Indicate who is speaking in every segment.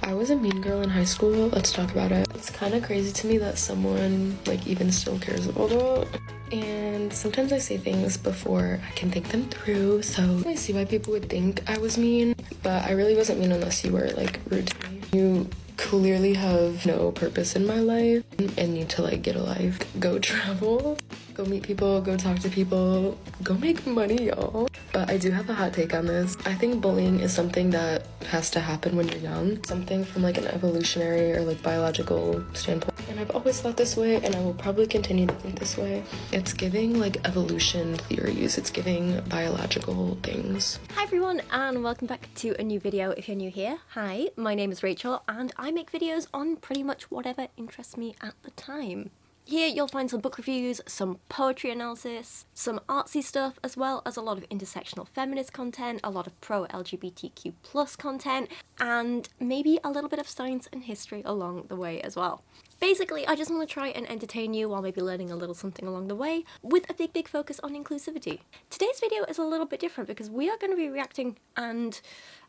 Speaker 1: I was a mean girl in high school. Let's talk about it. It's kind of crazy to me that someone like even still cares about it. And sometimes I say things before I can think them through, so I see why people would think I was mean, but I really wasn't mean unless you were like rude to me. You clearly have no purpose in my life and need to like get a life. Go travel, go meet people, go talk to people, go make money, y'all. But I do have a hot take on this. I think bullying is something that has to happen when you're young. Something from like an evolutionary or like biological standpoint. And I've always thought this way, and I will probably continue to think this way. It's giving like evolution theories. It's giving biological things.
Speaker 2: Hi everyone, and welcome back to a new video if you're new here. Hi, my name is Rachel, and I make videos on pretty much whatever interests me at the time. Here you'll find some book reviews, some poetry analysis, some artsy stuff, as well as a lot of intersectional feminist content, a lot of pro-LGBTQ+ content, and maybe a little bit of science and history along the way as well. Basically, I just want to try and entertain you while maybe learning a little something along the way, with a big focus on inclusivity. Today's video is a little bit different because we are going to be reacting and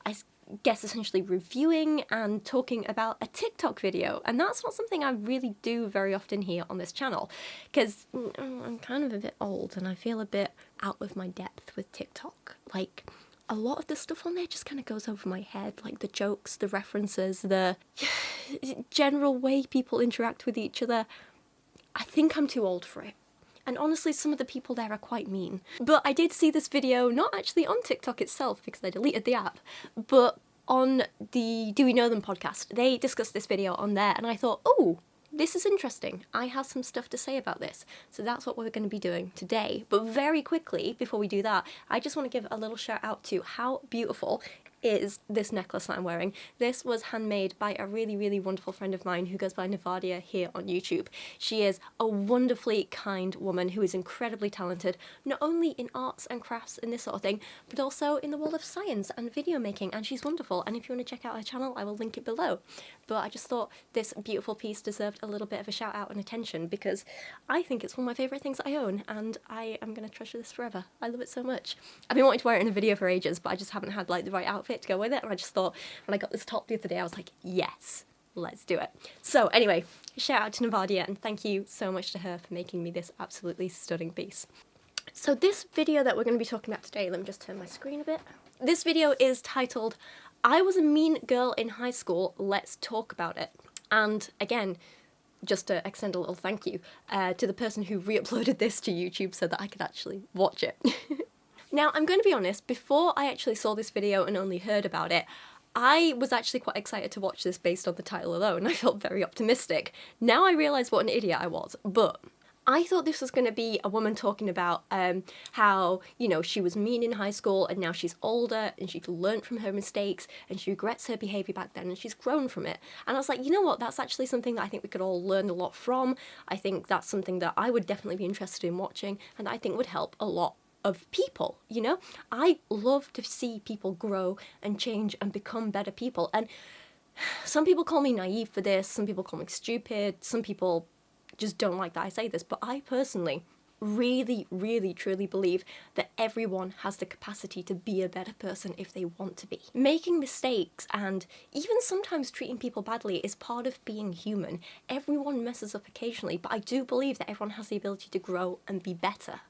Speaker 2: I guess essentially reviewing and talking about a TikTok video, and that's not something I really do very often here on this channel because I'm kind of a bit old and I feel a bit out of my depth with TikTok. Like, a lot of the stuff on there just kind of goes over my head, like the jokes, the references, the general way people interact with each other. I think I'm too old for it. And honestly, some of the people there are quite mean. But I did see this video, not actually on TikTok itself because I deleted the app, but on the Do We Know Them podcast. They discussed this video on there and I thought, oh, this is interesting. I have some stuff to say about this. So that's what we're going to be doing today. But very quickly, before we do that, I just want to give a little shout out to how beautiful is this necklace that I'm wearing. This was handmade by a really wonderful friend of mine who goes by Navadia here on YouTube. She is a wonderfully kind woman who is incredibly talented, not only in arts and crafts and this sort of thing, but also in the world of science and video making, and she's wonderful. And if you want to check out her channel, I will link it below. But I just thought this beautiful piece deserved a little bit of a shout out and attention because I think it's one of my favourite things I own, and I am going to treasure this forever. I love it so much. I've been wanting to wear it in a video for ages, but I just haven't had like the right outfit to go with it, and I just thought when I got this top the other day I was like, yes, let's do it. So anyway, shout out to Navadia and thank you so much to her for making me this absolutely stunning piece. So this video that we're going to be talking about today, let me just turn my screen a bit. This video is titled I Was a Mean Girl in High School, Let's Talk About It. And again, just to extend a little thank you to the person who re-uploaded this to YouTube so that I could actually watch it. Now, I'm going to be honest, before I actually saw this video and only heard about it, I was actually quite excited to watch this based on the title alone. I felt very optimistic. Now I realise what an idiot I was, but I thought this was going to be a woman talking about how, you know, she was mean in high school and now she's older and she's learned from her mistakes and she regrets her behaviour back then and she's grown from it. And I was like, you know what, that's actually something that I think we could all learn a lot from. I think that's something that I would definitely be interested in watching and I think would help a lot of people, you know? I love to see people grow and change and become better people. And some people call me naive for this, some people call me stupid, some people just don't like that I say this, but I personally really truly believe that everyone has the capacity to be a better person if they want to be. Making mistakes and even sometimes treating people badly is part of being human. Everyone messes up occasionally, but I do believe that everyone has the ability to grow and be better.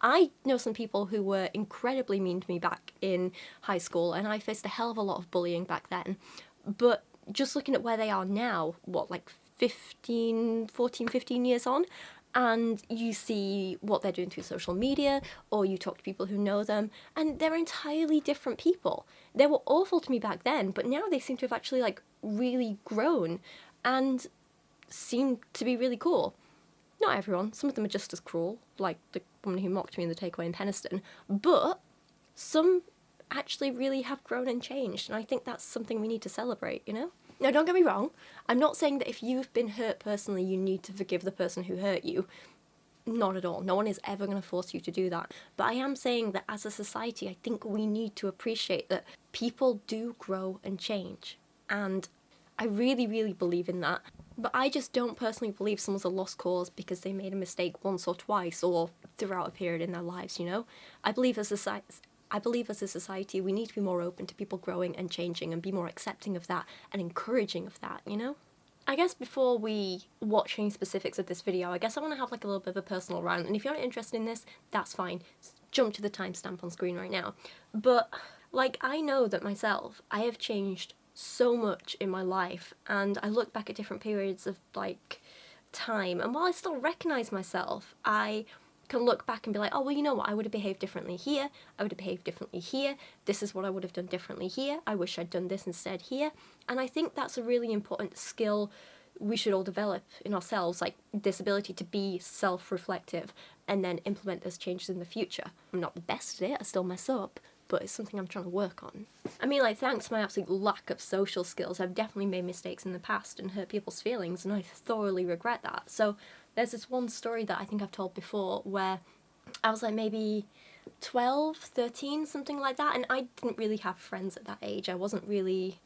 Speaker 2: I know some people who were incredibly mean to me back in high school, and I faced a hell of a lot of bullying back then, but just looking at where they are now, what, like 14, 15 years on, and you see what they're doing through social media, or you talk to people who know them, and they're entirely different people. They were awful to me back then, but now they seem to have actually, like, really grown, and seem to be really cool. Not everyone, some of them are just as cruel, like the woman who mocked me in the takeaway in Penistone, but some actually really have grown and changed, and I think that's something we need to celebrate, you know? Now, don't get me wrong, I'm not saying that if you've been hurt personally, you need to forgive the person who hurt you. Not at all. No one is ever going to force you to do that. But I am saying that as a society, I think we need to appreciate that people do grow and change, and I really believe in that. But I just don't personally believe someone's a lost cause because they made a mistake once or twice or throughout a period in their lives, you know? I believe as a I believe as a society we need to be more open to people growing and changing and be more accepting of that and encouraging of that, you know? I guess before we watch any specifics of this video, I guess I want to have like a little bit of a personal rant, and if you're not interested in this, that's fine. Jump to the timestamp on screen right now. But like, I know that myself, I have changed so much in my life, and I look back at different periods of like time, and while I still recognise myself, I can look back and be like, oh, well, you know what, I would have behaved differently here, I would have behaved differently here, this is what I would have done differently here, I wish I'd done this instead here. And I think that's a really important skill we should all develop in ourselves, like this ability to be self-reflective and then implement those changes in the future. I'm not the best at it, I still mess up, but it's something I'm trying to work on. I mean, like, thanks to my absolute lack of social skills, I've definitely made mistakes in the past and hurt people's feelings, and I thoroughly regret that. So there's this one story that I think I've told before where I was like maybe 12, 13, something like that, and I didn't really have friends at that age. I wasn't really,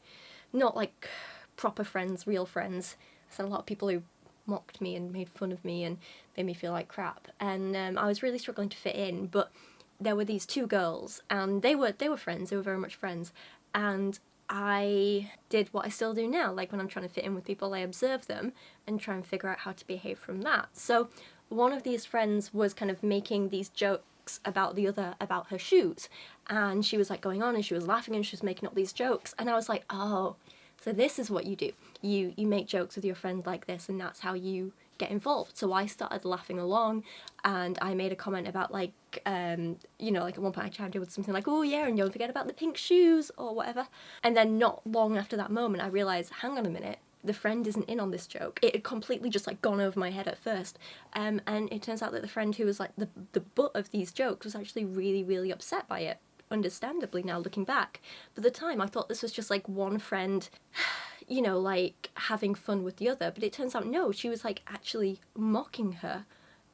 Speaker 2: not like proper friends, real friends. I had a lot of people who mocked me and made fun of me and made me feel like crap, and I was really struggling to fit in. But there were these two girls, and they were friends, they were very much friends, and I did what I still do now, like when I'm trying to fit in with people, I observe them and try and figure out how to behave from that. So one of these friends was kind of making these jokes about the other, about her shoes, and she was like going on and she was laughing and she was making up these jokes, and I was like, oh, so this is what you do. You make jokes with your friends like this, and that's how you get involved. So I started laughing along, and I made a comment about like, you know, like at one point I chimed in with something like, oh yeah, and don't forget about the pink shoes or whatever. And then not long after that moment I realised, hang on a minute, the friend isn't in on this joke. It had completely just like gone over my head at first. And it turns out that the friend who was like the butt of these jokes was actually really, really upset by it. Understandably now looking back. But at the time I thought this was just like one friend, you know, like having fun with the other, but it turns out no, she was like actually mocking her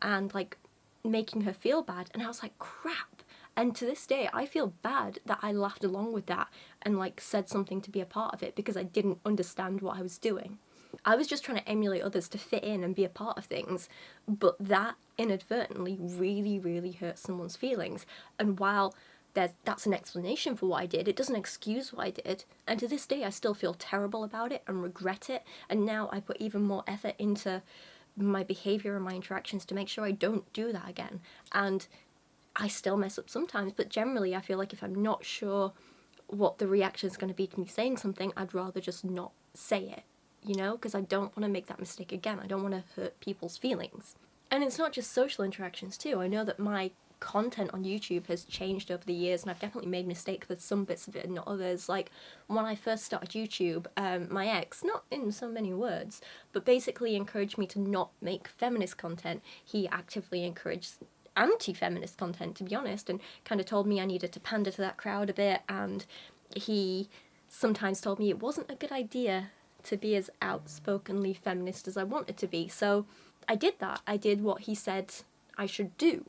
Speaker 2: and like making her feel bad, and I was like, crap. And to this day I feel bad that I laughed along with that and like said something to be a part of it, because I didn't understand what I was doing. I was just trying to emulate others to fit in and be a part of things, but that inadvertently really, really hurt someone's feelings. And while that's an explanation for what I did, it doesn't excuse what I did, and to this day I still feel terrible about it and regret it, and now I put even more effort into my behaviour and my interactions to make sure I don't do that again. And I still mess up sometimes, but generally I feel like if I'm not sure what the reaction is going to be to me saying something, I'd rather just not say it, you know, because I don't want to make that mistake again. I don't want to hurt people's feelings. And it's not just social interactions too. I know that my content on YouTube has changed over the years, and I've definitely made mistakes with some bits of it and not others. Like when I first started YouTube, my ex, not in so many words, but basically encouraged me to not make feminist content. He actively encouraged anti-feminist content, to be honest, and kind of told me I needed to pander to that crowd a bit, and he sometimes told me it wasn't a good idea to be as outspokenly feminist as I wanted to be. So I did that. I did what he said I should do.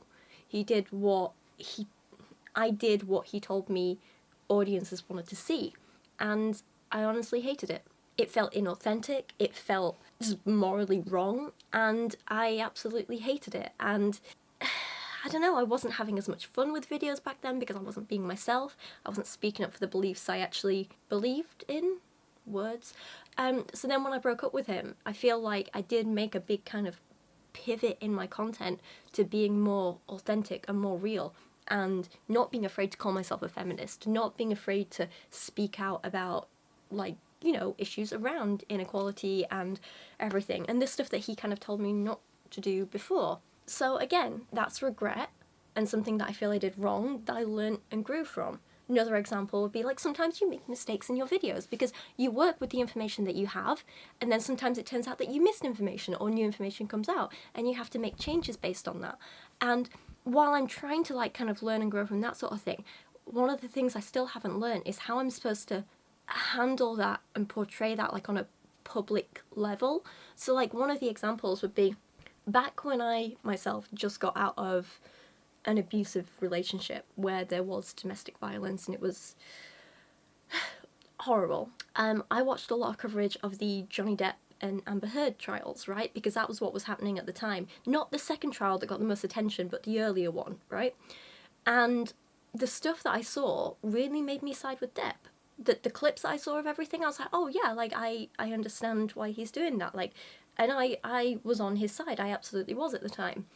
Speaker 2: I did what he told me audiences wanted to see, and I honestly hated it. It felt inauthentic, it felt just morally wrong, and I absolutely hated it. And I don't know, I wasn't having as much fun with videos back then because I wasn't being myself. I wasn't speaking up for the beliefs I actually believed in. Words. So then when I broke up with him, I feel like I did make a big kind of pivot in my content to being more authentic and more real, and not being afraid to call myself a feminist, not being afraid to speak out about, like, you know, issues around inequality and everything, and this stuff that he kind of told me not to do before. So again, that's regret and something that I feel I did wrong that I learned and grew from. Another example would be like sometimes you make mistakes in your videos because you work with the information that you have, and then sometimes it turns out that you missed information or new information comes out and you have to make changes based on that. And while I'm trying to like kind of learn and grow from that sort of thing, one of the things I still haven't learned is how I'm supposed to handle that and portray that like on a public level. So like one of the examples would be back when I myself just got out of an abusive relationship where there was domestic violence and it was horrible. I watched a lot of coverage of the Johnny Depp and Amber Heard trials, right? Because that was what was happening at the time. Not the second trial that got the most attention, but the earlier one, right? And the stuff that I saw really made me side with Depp. The clips that I saw of everything, I was like, oh yeah, like I understand why he's doing that, like, and I was on his side. I absolutely was at the time.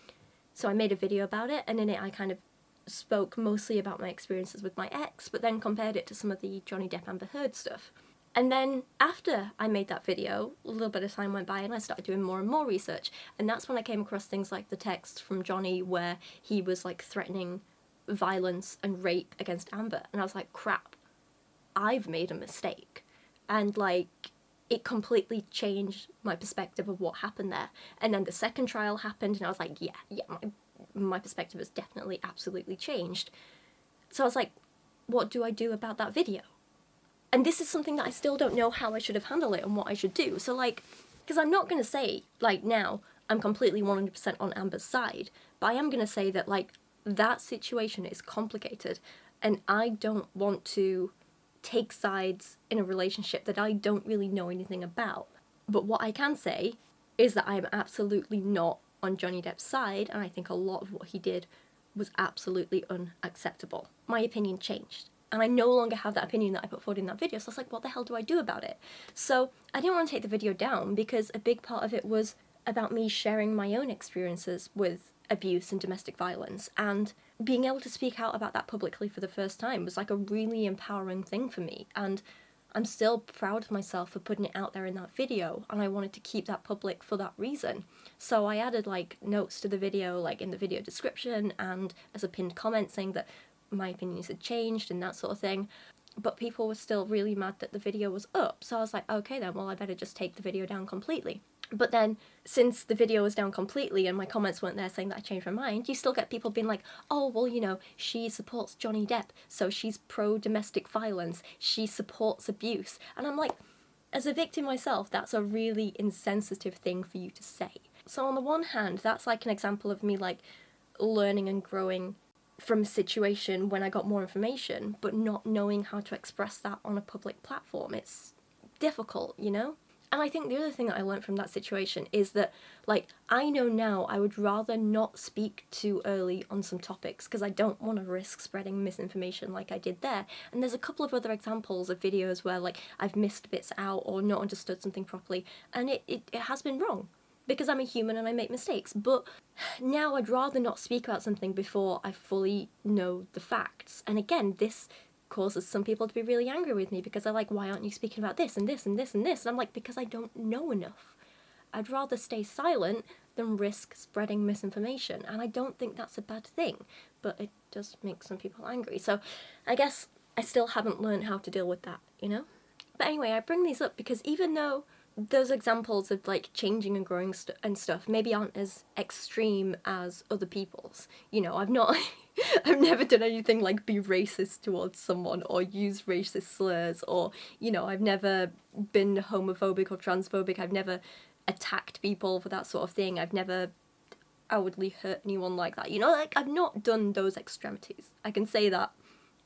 Speaker 2: So I made a video about it, and in it I kind of spoke mostly about my experiences with my ex, but then compared it to some of the Johnny Depp Amber Heard stuff. And then after I made that video, a little bit of time went by and I started doing more and more research, and that's when I came across things like the text from Johnny where he was like threatening violence and rape against Amber, and I was like, crap, I've made a mistake. And like, it completely changed my perspective of what happened there. And then the second trial happened and I was like, yeah, my perspective has definitely absolutely changed. So I was like, what do I do about that video? And this is something that I still don't know how I should have handled it and what I should do. So like, because I'm not going to say like now I'm completely 100% on Amber's side, but I am going to say that like that situation is complicated and I don't want to take sides in a relationship that I don't really know anything about. But what I can say is that I am absolutely not on Johnny Depp's side, and I think a lot of what he did was absolutely unacceptable. My opinion changed, and I no longer have that opinion that I put forward in that video, so I was like, what the hell do I do about it? So I didn't want to take the video down because a big part of it was about me sharing my own experiences with abuse and domestic violence, and being able to speak out about that publicly for the first time was like a really empowering thing for me, and I'm still proud of myself for putting it out there in that video, and I wanted to keep that public for that reason. So I added like notes to the video, like in the video description and as a pinned comment saying that my opinions had changed and that sort of thing. But people were still really mad that the video was up, so I was like, okay then, well I better just take the video down completely. But then, since the video was down completely and my comments weren't there saying that I changed my mind, you still get people being like, oh, well, you know, she supports Johnny Depp, so she's pro-domestic violence, she supports abuse. And I'm like, as a victim myself, that's a really insensitive thing for you to say. So on the one hand, that's like an example of me like learning and growing from a situation when I got more information, but not knowing how to express that on a public platform. It's difficult, you know? And I think the other thing that I learned from that situation is that, like, I know now I would rather not speak too early on some topics because I don't want to risk spreading misinformation like I did there. And there's a couple of other examples of videos where, like, I've missed bits out or not understood something properly, and it has been wrong because I'm a human and I make mistakes. But now I'd rather not speak about something before I fully know the facts. And again, this causes some people to be really angry with me because they're like, why aren't you speaking about this and this and this and this? And I'm like, because I don't know enough. I'd rather stay silent than risk spreading misinformation, and I don't think that's a bad thing, but it does make some people angry. So I guess I still haven't learned how to deal with that, you know? But anyway, I bring these up because even though those examples of like changing and growing and stuff maybe aren't as extreme as other people's, you know, I've never done anything like be racist towards someone or use racist slurs, or, you know, I've never been homophobic or transphobic, I've never attacked people for that sort of thing, I've never outwardly hurt anyone like that, you know, like I've not done those extremities. I can say that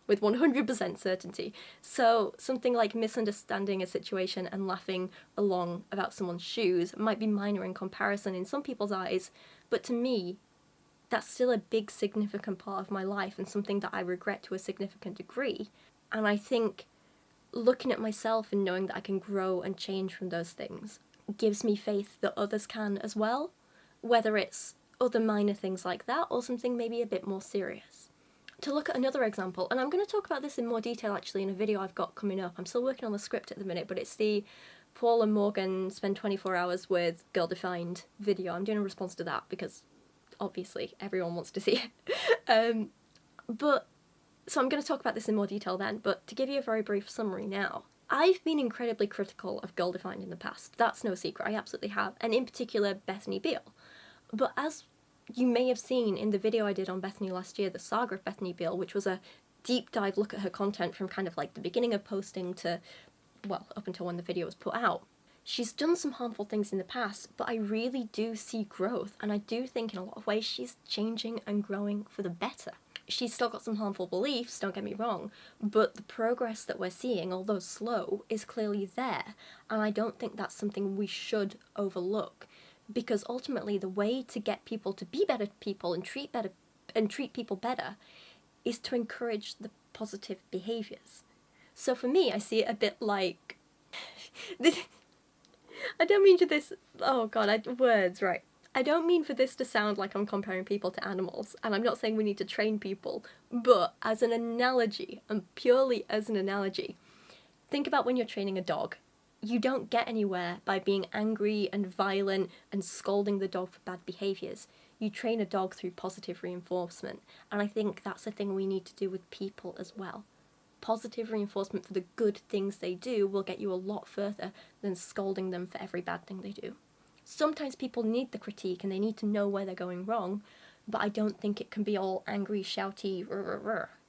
Speaker 2: with 100% certainty. So something like misunderstanding a situation and laughing along about someone's shoes might be minor in comparison in some people's eyes, but to me, that's still a big significant part of my life and something that I regret to a significant degree. And I think looking at myself and knowing that I can grow and change from those things gives me faith that others can as well, whether it's other minor things like that or something maybe a bit more serious. To look at another example, and I'm going to talk about this in more detail actually in a video I've got coming up. I'm still working on the script at the minute, but it's the Paul and Morgan spend 24 hours with Girl Defined video. I'm doing a response to that because obviously everyone wants to see it. So I'm going to talk about this in more detail then, but to give you a very brief summary now. I've been incredibly critical of Girl Defined in the past. That's no secret, I absolutely have, and in particular Bethany Beal. But as you may have seen in the video I did on Bethany last year, the saga of Bethany Beal, which was a deep dive look at her content from kind of like the beginning of posting to, well, up until when the video was put out. She's done some harmful things in the past, but I really do see growth, and I do think in a lot of ways she's changing and growing for the better. She's still got some harmful beliefs, don't get me wrong, but the progress that we're seeing, although slow, is clearly there, and I don't think that's something we should overlook. Because ultimately the way to get people to be better people and treat people better is to encourage the positive behaviours. So for me, I see it a bit like... I don't mean to this... Oh god, words, right. I don't mean for this to sound like I'm comparing people to animals, and I'm not saying we need to train people, but as an analogy, and purely as an analogy, think about when you're training a dog. You don't get anywhere by being angry and violent and scolding the dog for bad behaviours. You train a dog through positive reinforcement, and I think that's a thing we need to do with people as well. Positive reinforcement for the good things they do will get you a lot further than scolding them for every bad thing they do. Sometimes people need the critique and they need to know where they're going wrong, but I don't think it can be all angry, shouty,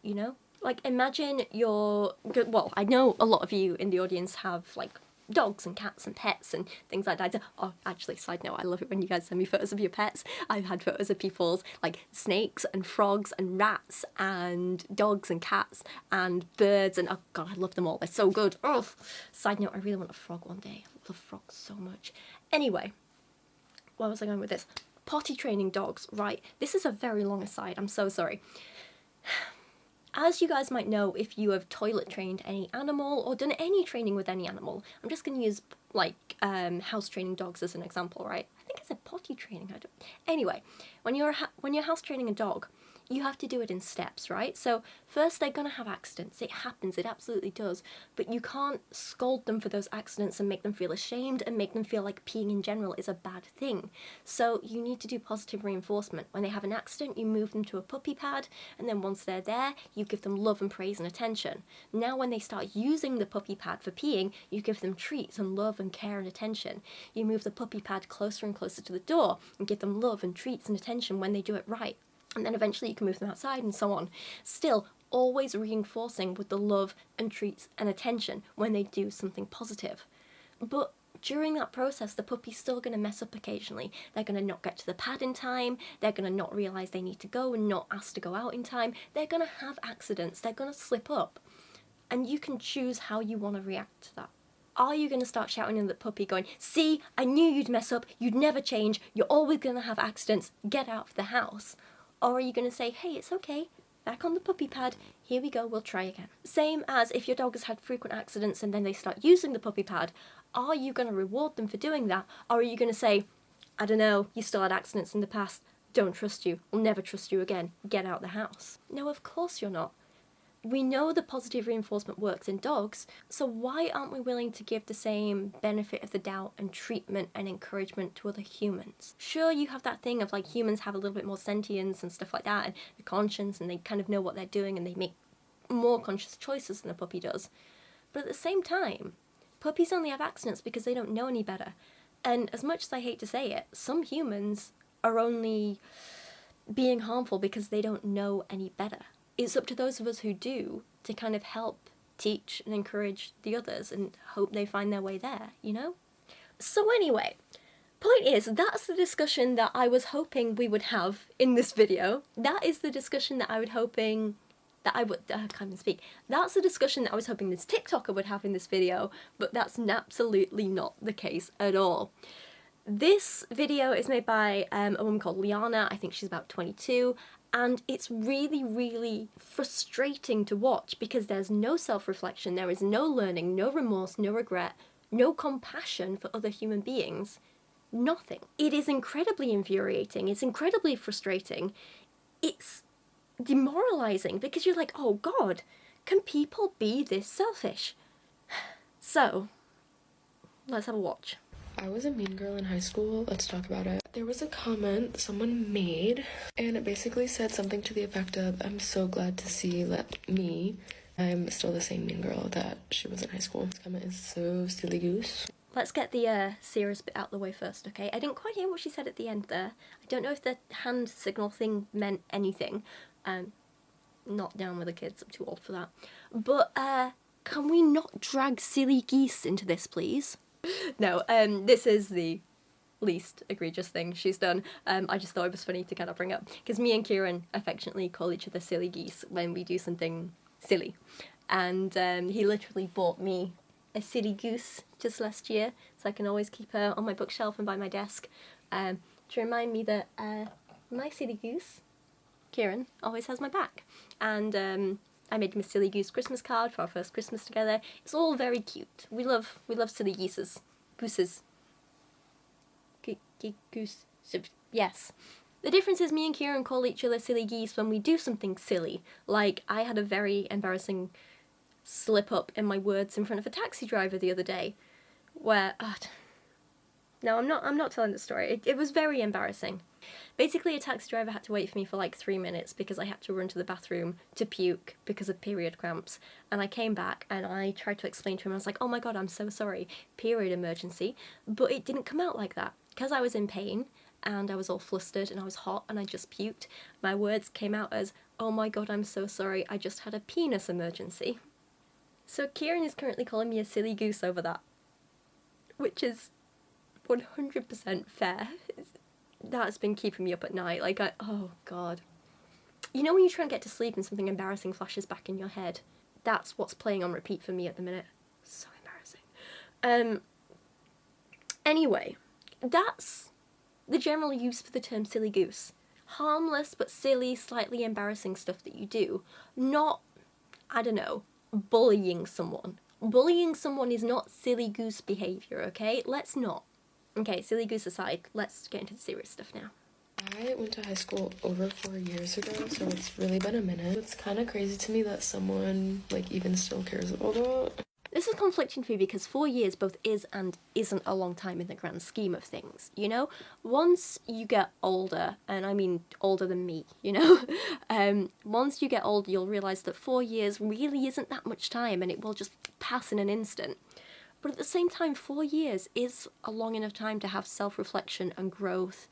Speaker 2: you know? Like, imagine you're... Well, I know a lot of you in the audience have, like, dogs and cats and pets and things like that. Oh, actually, side note, I love it when you guys send me photos of your pets. I've had photos of people's, like, snakes and frogs and rats and dogs and cats and birds and, oh god, I love them all. They're so good. Oh, side note, I really want a frog one day. I love frogs so much. Anyway, where was I going with this? Potty training dogs, right. This is a very long aside, I'm so sorry. As you guys might know, if you have toilet trained any animal or done any training with any animal, I'm just going to use, like, house training dogs as an example, right? I think I said potty training. Anyway, when you're house training a dog, you have to do it in steps, right? So first they're going to have accidents. It happens, it absolutely does. But you can't scold them for those accidents and make them feel ashamed and make them feel like peeing in general is a bad thing. So you need to do positive reinforcement. When they have an accident, you move them to a puppy pad, and then once they're there, you give them love and praise and attention. Now when they start using the puppy pad for peeing, you give them treats and love and care and attention. You move the puppy pad closer and closer to the door and give them love and treats and attention when they do it right. And then eventually you can move them outside and so on. Still, always reinforcing with the love and treats and attention when they do something positive. But during that process, the puppy's still going to mess up occasionally. They're going to not get to the pad in time, they're going to not realise they need to go and not ask to go out in time, they're going to have accidents, they're going to slip up. And you can choose how you want to react to that. Are you going to start shouting at the puppy going, see, I knew you'd mess up, you'd never change, you're always going to have accidents, get out of the house? Or are you going to say, hey, it's okay, back on the puppy pad, here we go, we'll try again. Same as if your dog has had frequent accidents and then they start using the puppy pad, are you going to reward them for doing that? Or are you going to say, I don't know, you still had accidents in the past, don't trust you, I'll never trust you again, get out the house? No, of course you're not. We know the positive reinforcement works in dogs, so why aren't we willing to give the same benefit of the doubt and treatment and encouragement to other humans? Sure, you have that thing of, like, humans have a little bit more sentience and stuff like that, and a conscience, and they kind of know what they're doing, and they make more conscious choices than a puppy does. But at the same time, puppies only have accidents because they don't know any better. And as much as I hate to say it, some humans are only being harmful because they don't know any better. It's up to those of us who do to kind of help teach and encourage the others and hope they find their way there, you know? So anyway, point is, that's the discussion that I was hoping we would have in this video. That is the discussion that I was hoping that I can't even speak. That's the discussion that I was hoping this TikToker would have in this video, but that's absolutely not the case at all. This video is made by a woman called Liana. I think she's about 22. And it's really, really frustrating to watch because there's no self-reflection, there is no learning, no remorse, no regret, no compassion for other human beings. Nothing. It is incredibly infuriating, it's incredibly frustrating, it's demoralising because you're like, oh god, can people be this selfish? So, let's have a watch.
Speaker 1: I was a mean girl in high school. Let's talk about it. There was a comment someone made, and it basically said something to the effect of, I'm so glad to see that I'm still the same mean girl that she was in high school. This comment is so silly goose.
Speaker 2: Let's get the serious bit out of the way first, okay? I didn't quite hear what she said at the end there. I don't know if the hand signal thing meant anything. Not down with the kids, I'm too old for that. But, can we not drag silly geese into this, please? No, this is the least egregious thing she's done. I just thought it was funny to kind of bring up, because me and Kieran affectionately call each other silly geese when we do something silly. And he literally bought me a silly goose just last year, so I can always keep her on my bookshelf and by my desk, to remind me that my silly goose Kieran always has my back. And I made him a Silly Goose Christmas card for our first Christmas together. It's all very cute. We love silly gooses. Gooses. Goose. Yes. The difference is me and Kieran call each other silly geese when we do something silly. Like, I had a very embarrassing slip up in my words in front of a taxi driver the other day, where... no, I'm not telling the story. It was very embarrassing. Basically, a taxi driver had to wait for me for like 3 minutes because I had to run to the bathroom to puke because of period cramps. And I came back and I tried to explain to him, I was like, oh my god, I'm so sorry, period emergency. But it didn't come out like that. Because I was in pain and I was all flustered and I was hot and I just puked, my words came out as, oh my god, I'm so sorry, I just had a penis emergency. So Kieran is currently calling me a silly goose over that. Which is 100% fair. That's been keeping me up at night. Like, oh god. You know when you try and get to sleep and something embarrassing flashes back in your head? That's what's playing on repeat for me at the minute. So embarrassing. Anyway, that's the general use for the term silly goose. Harmless but silly, slightly embarrassing stuff that you do. Not, I don't know, bullying someone. Bullying someone is not silly goose behaviour, okay? Let's not. Okay, silly goose aside, let's get into the serious stuff now.
Speaker 1: I went to high school over 4 years ago, so it's really been a minute. It's kind of crazy to me that someone, like, even still cares about it.
Speaker 2: This is conflicting to me because 4 years both is and isn't a long time in the grand scheme of things, you know? Once you get older, and I mean older than me, you know? Once you get older, you'll realise that 4 years really isn't that much time and it will just pass in an instant. But at the same time, 4 years is a long enough time to have self-reflection and growth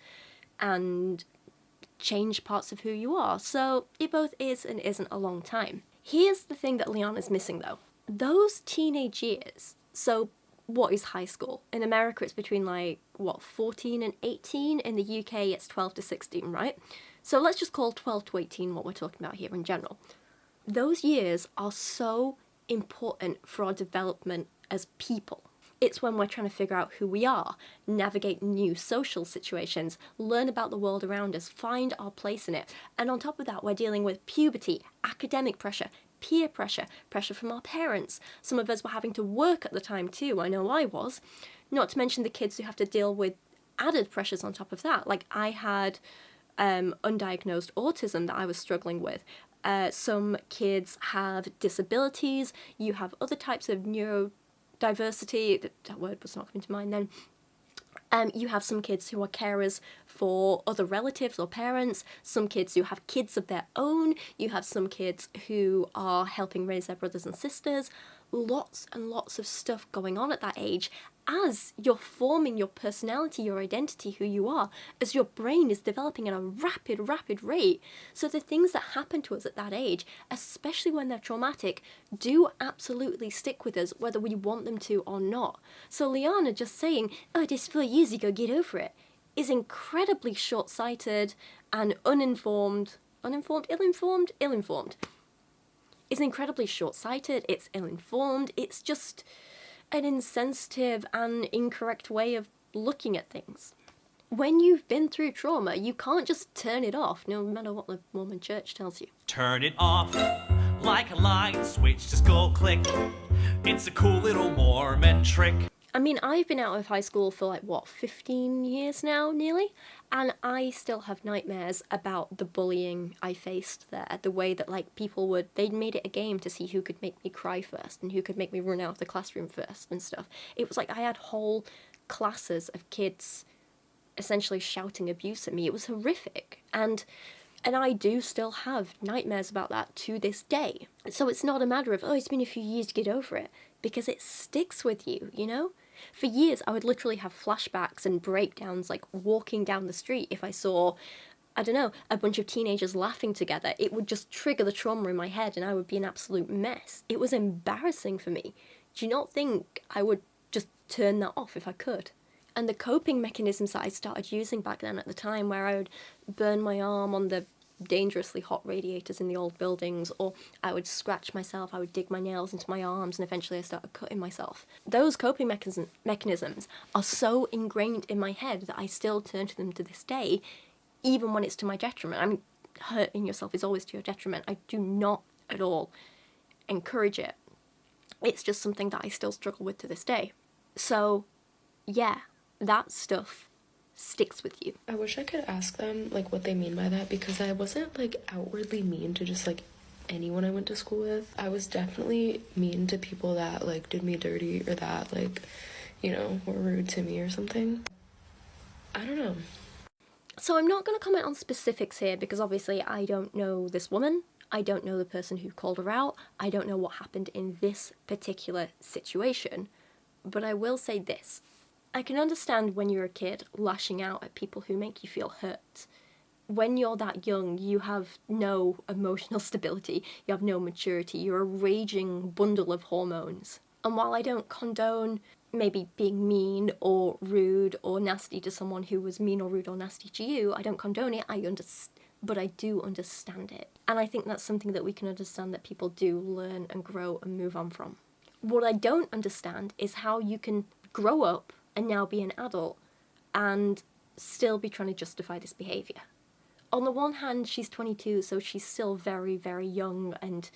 Speaker 2: and change parts of who you are. So it both is and isn't a long time. Here's the thing that Leon is missing though. Those teenage years, so what is high school? In America it's between like, what, 14 and 18? In the UK it's 12 to 16, right? So let's just call 12 to 18 what we're talking about here in general. Those years are so important for our development as people. It's when we're trying to figure out who we are, navigate new social situations, learn about the world around us, find our place in it. And on top of that, we're dealing with puberty, academic pressure, peer pressure, pressure from our parents. Some of us were having to work at the time too, I know I was. Not to mention the kids who have to deal with added pressures on top of that. Like I had undiagnosed autism that I was struggling with. Some kids have disabilities, you have other types of neurodiversity, that word was not coming to mind then. You have some kids who are carers for other relatives or parents, some kids who have kids of their own, you have some kids who are helping raise their brothers and sisters. Lots and lots of stuff going on at that age as you're forming your personality, your identity, who you are, as your brain is developing at a rapid rate. So the things that happen to us at that age, especially when they're traumatic, do absolutely stick with us whether we want them to or not. So Liana just saying, oh, it is 4 years ago, get over it, is incredibly short-sighted and ill-informed. It's incredibly short-sighted, it's ill-informed, it's just an insensitive and incorrect way of looking at things. When you've been through trauma, you can't just turn it off, no matter what the Mormon church tells you.
Speaker 3: Turn it off like a light switch, just go click. It's a cool little Mormon trick.
Speaker 2: I mean, I've been out of high school for like, what, 15 years now, nearly? And I still have nightmares about the bullying I faced there. The way that, like, people would... They'd made it a game to see who could make me cry first and who could make me run out of the classroom first and stuff. It was like I had whole classes of kids essentially shouting abuse at me. It was horrific. And I do still have nightmares about that to this day. So it's not a matter of, oh, it's been a few years to get over it. Because it sticks with you, you know? For years, I would literally have flashbacks and breakdowns, like walking down the street. If I saw, I don't know, a bunch of teenagers laughing together, it would just trigger the trauma in my head and I would be an absolute mess. It was embarrassing for me. Do you not think I would just turn that off if I could? And the coping mechanisms that I started using back then at the time, where I would burn my arm on the dangerously hot radiators in the old buildings, or I would scratch myself, I would dig my nails into my arms, and eventually I started cutting myself. Those coping mechanisms are so ingrained in my head that I still turn to them to this day, even when it's to my detriment. I mean, hurting yourself is always to your detriment. I do not at all encourage it. It's just something that I still struggle with to this day. So yeah, that stuff sticks with you.
Speaker 1: I wish I could ask them like what they mean by that, because I wasn't like outwardly mean to just like anyone I went to school with. I was definitely mean to people that like did me dirty or that like, you know, were rude to me or something. I don't know.
Speaker 2: So I'm not going to comment on specifics here because obviously I don't know this woman. I don't know the person who called her out. I don't know what happened in this particular situation. But I will say this. I can understand when you're a kid lashing out at people who make you feel hurt. When you're that young, you have no emotional stability, you have no maturity, you're a raging bundle of hormones. And while I don't condone maybe being mean or rude or nasty to someone who was mean or rude or nasty to you, I don't condone it, but I do understand it. And I think that's something that we can understand that people do learn and grow and move on from. What I don't understand is how you can grow up and now be an adult and still be trying to justify this behaviour. On the one hand, she's 22, so she's still very, very young and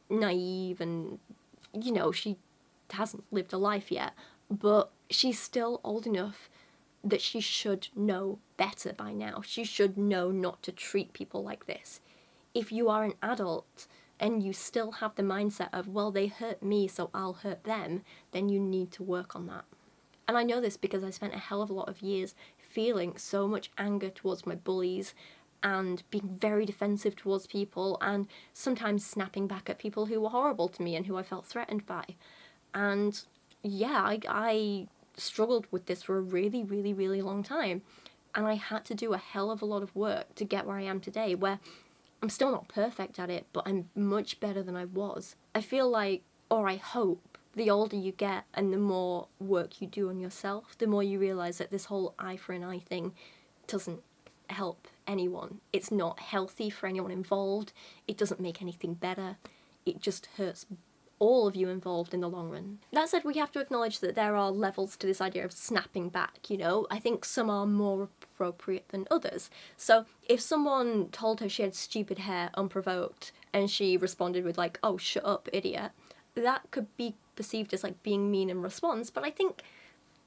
Speaker 2: naive and, you know, she hasn't lived a life yet, but she's still old enough that she should know better by now. She should know not to treat people like this. If you are an adult and you still have the mindset of, well, they hurt me, so I'll hurt them, then you need to work on that. And I know this because I spent a hell of a lot of years feeling so much anger towards my bullies and being very defensive towards people and sometimes snapping back at people who were horrible to me and who I felt threatened by. And yeah, I struggled with this for a really, really, really long time. And I had to do a hell of a lot of work to get where I am today, where I'm still not perfect at it, but I'm much better than I was. I feel like, or I hope, the older you get and the more work you do on yourself, the more you realise that this whole eye for an eye thing doesn't help anyone. It's not healthy for anyone involved. It doesn't make anything better. It just hurts all of you involved in the long run. That said, we have to acknowledge that there are levels to this idea of snapping back, you know? I think some are more appropriate than others. So if someone told her she had stupid hair unprovoked and she responded with like, oh, shut up, idiot, that could be perceived as like being mean in response, but I think,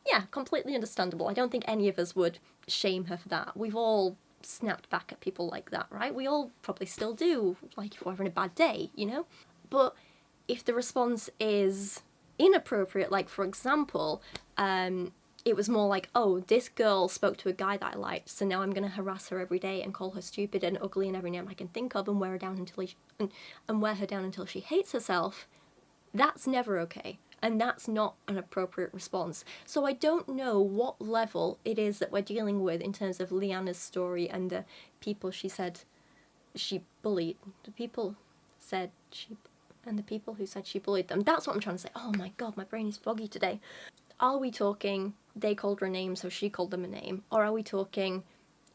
Speaker 2: yeah, completely understandable. I don't think any of us would shame her for that. We've all snapped back at people like that, right? We all probably still do, like if we're having a bad day, you know? But if the response is inappropriate, like for example, it was more like, oh, this girl spoke to a guy that I liked, so now I'm going to harass her every day and call her stupid and ugly and every name I can think of and wear her down until she hates herself. That's never okay, and that's not an appropriate response. So I don't know what level it is that we're dealing with in terms of Leanna's story and the people she said she bullied. The people said she... and the people who said she bullied them. That's what I'm trying to say. Oh my god, my brain is foggy today. Are we talking they called her a name so she called them a name? Or are we talking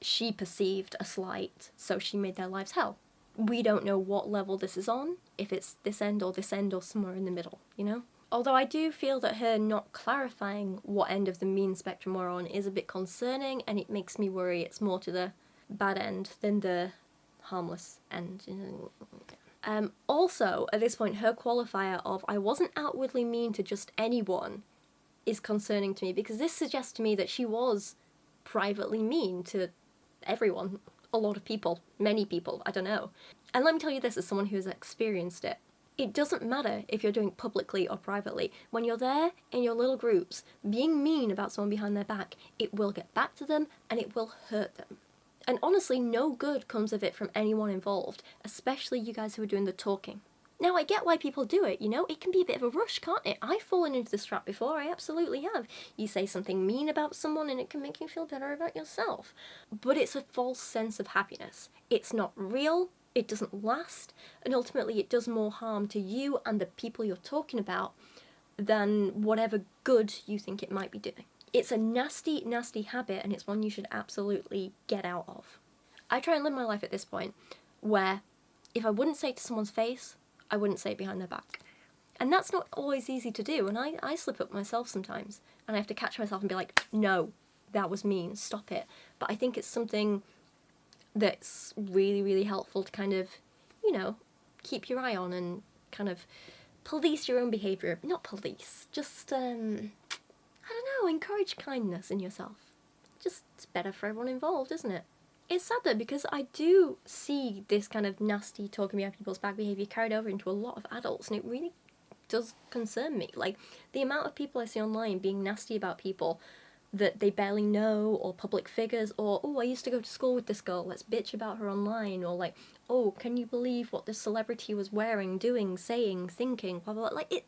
Speaker 2: she perceived a slight so she made their lives hell? We don't know what level this is on, if it's this end or somewhere in the middle, you know? Although I do feel that her not clarifying what end of the mean spectrum we're on is a bit concerning, and it makes me worry it's more to the bad end than the harmless end. Also, at this point, her qualifier of I wasn't outwardly mean to just anyone is concerning to me, because this suggests to me that she was privately mean to everyone. A lot of people, many people, I don't know. And let me tell you this as someone who has experienced it. It doesn't matter if you're doing it publicly or privately. When you're there in your little groups, being mean about someone behind their back, it will get back to them and it will hurt them. And honestly, no good comes of it from anyone involved, especially you guys who are doing the talking. Now, I get why people do it, you know? It can be a bit of a rush, can't it? I've fallen into this trap before, I absolutely have. You say something mean about someone and it can make you feel better about yourself. But it's a false sense of happiness. It's not real, it doesn't last, and ultimately it does more harm to you and the people you're talking about than whatever good you think it might be doing. It's a nasty, nasty habit, and it's one you should absolutely get out of. I try and live my life at this point where if I wouldn't say it to someone's face, I wouldn't say it behind their back. And that's not always easy to do, and I slip up myself sometimes, and I have to catch myself and be like, no, that was mean, stop it. But I think it's something that's really, really helpful to kind of, you know, keep your eye on and kind of police your own behaviour. Not police, just, I don't know, encourage kindness in yourself. Just, it's better for everyone involved, isn't it? It's sad though, because I do see this kind of nasty talking behind people's back behaviour carried over into a lot of adults, and it really does concern me. Like, the amount of people I see online being nasty about people that they barely know, or public figures, or, oh, I used to go to school with this girl, let's bitch about her online, or like, oh, can you believe what this celebrity was wearing, doing, saying, thinking, blah, blah, blah. Like,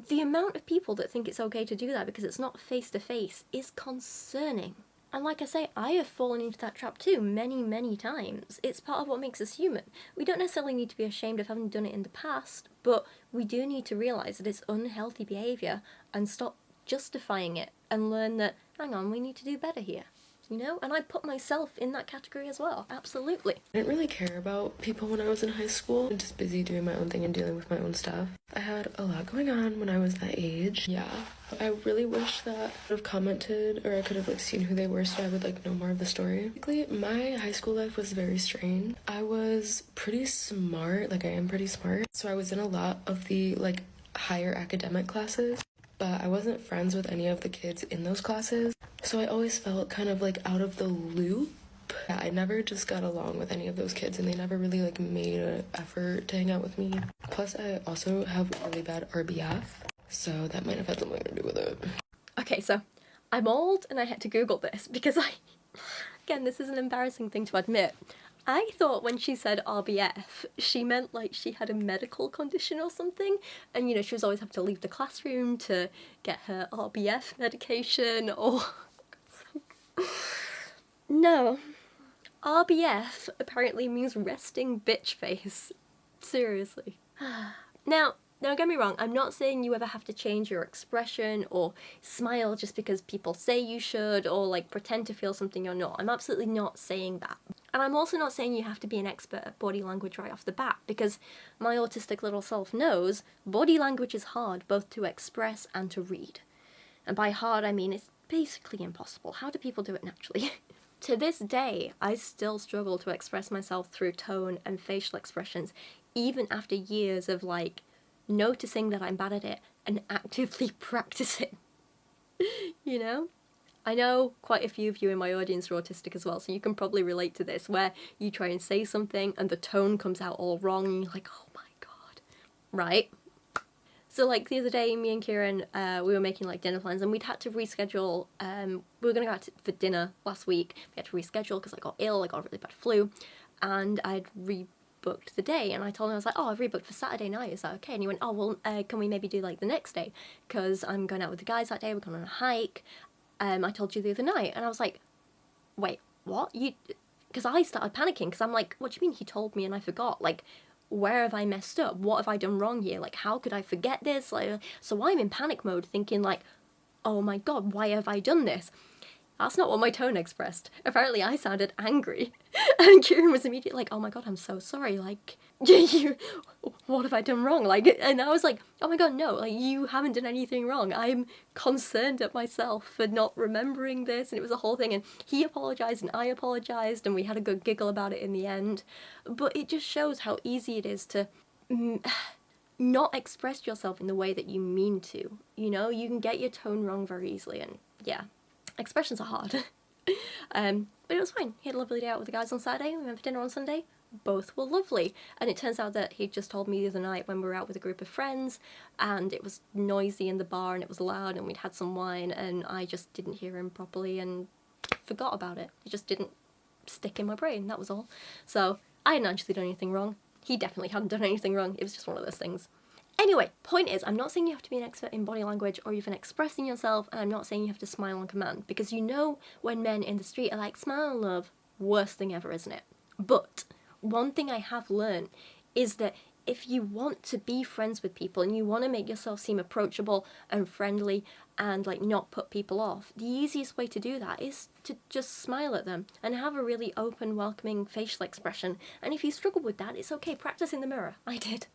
Speaker 2: the amount of people that think it's okay to do that because it's not face-to-face is concerning. And like I say, I have fallen into that trap too, many, many times. It's part of what makes us human. We don't necessarily need to be ashamed of having done it in the past, but we do need to realise that it's unhealthy behaviour and stop justifying it and learn that, hang on, we need to do better here. You know? And I put myself in that category as well. Absolutely.
Speaker 1: I didn't really care about people when I was in high school. I'm just busy doing my own thing and dealing with my own stuff. I had a lot going on when I was that age. Yeah. I really wish that I could have commented, or I could have like seen who they were so I would like know more of the story. Basically, my high school life was very strange. I was pretty smart, like I am pretty smart. So I was in a lot of the like higher academic classes, but I wasn't friends with any of the kids in those classes. So I always felt kind of like out of the loop. Yeah, I never just got along with any of those kids, and they never really like made an effort to hang out with me. Plus, I also have really bad RBF, so that might have had something to do with it.
Speaker 2: Okay, so I'm old and I had to Google this because again, this is an embarrassing thing to admit. I thought when she said RBF, she meant like she had a medical condition or something, and you know, she was always having to leave the classroom to get her RBF medication or... No. RBF apparently means resting bitch face. Seriously. Now, don't get me wrong, I'm not saying you ever have to change your expression or smile just because people say you should, or like pretend to feel something you're not. I'm absolutely not saying that. And I'm also not saying you have to be an expert at body language right off the bat, because my autistic little self knows body language is hard both to express and to read. And by hard I mean it's basically impossible. How do people do it naturally? To this day, I still struggle to express myself through tone and facial expressions, even after years of like noticing that I'm bad at it and actively practicing. You know? I know quite a few of you in my audience are autistic as well, so you can probably relate to this, where you try and say something and the tone comes out all wrong and you're like, oh my god. Right? So like the other day, me and Kieran, we were making like dinner plans, and we'd had to reschedule. We were going to go out for dinner last week. We had to reschedule because I got ill, I got a really bad flu, and I'd rebooked the day. And I told him, I was like, oh, I've rebooked for Saturday night, is that okay? And he went, oh, well, can we maybe do like the next day? Because I'm going out with the guys that day, we're going on a hike. I told you the other night. And I was like, wait, what? Because I started panicking, because I'm like, what do you mean he told me and I forgot? Like, where have I messed up? What have I done wrong here? Like, how could I forget this? Like, so I'm in panic mode thinking like, oh my god, why have I done this? That's not what my tone expressed. Apparently I sounded angry. And Kieran was immediately like, oh my god, I'm so sorry. Like, what have I done wrong? Like, and I was like, oh my god, no, like, you haven't done anything wrong. I'm concerned at myself for not remembering this. And it was a whole thing. And he apologized and I apologized, and we had a good giggle about it in the end. But it just shows how easy it is to not express yourself in the way that you mean to. You know, you can get your tone wrong very easily, and yeah. Expressions are hard. But it was fine. He had a lovely day out with the guys on Saturday. We went for dinner on Sunday. Both were lovely. And it turns out that he just told me the other night when we were out with a group of friends, and it was noisy in the bar and it was loud and we'd had some wine, and I just didn't hear him properly and forgot about it. It just didn't stick in my brain, that was all. So I hadn't actually done anything wrong. He definitely hadn't done anything wrong. It was just one of those things. Anyway, point is, I'm not saying you have to be an expert in body language or even expressing yourself, and I'm not saying you have to smile on command, because you know when men in the street are like, smile, love, worst thing ever, isn't it? But one thing I have learned is that if you want to be friends with people and you want to make yourself seem approachable and friendly and like not put people off, the easiest way to do that is to just smile at them and have a really open, welcoming facial expression. And if you struggle with that, it's okay, practice in the mirror. I did.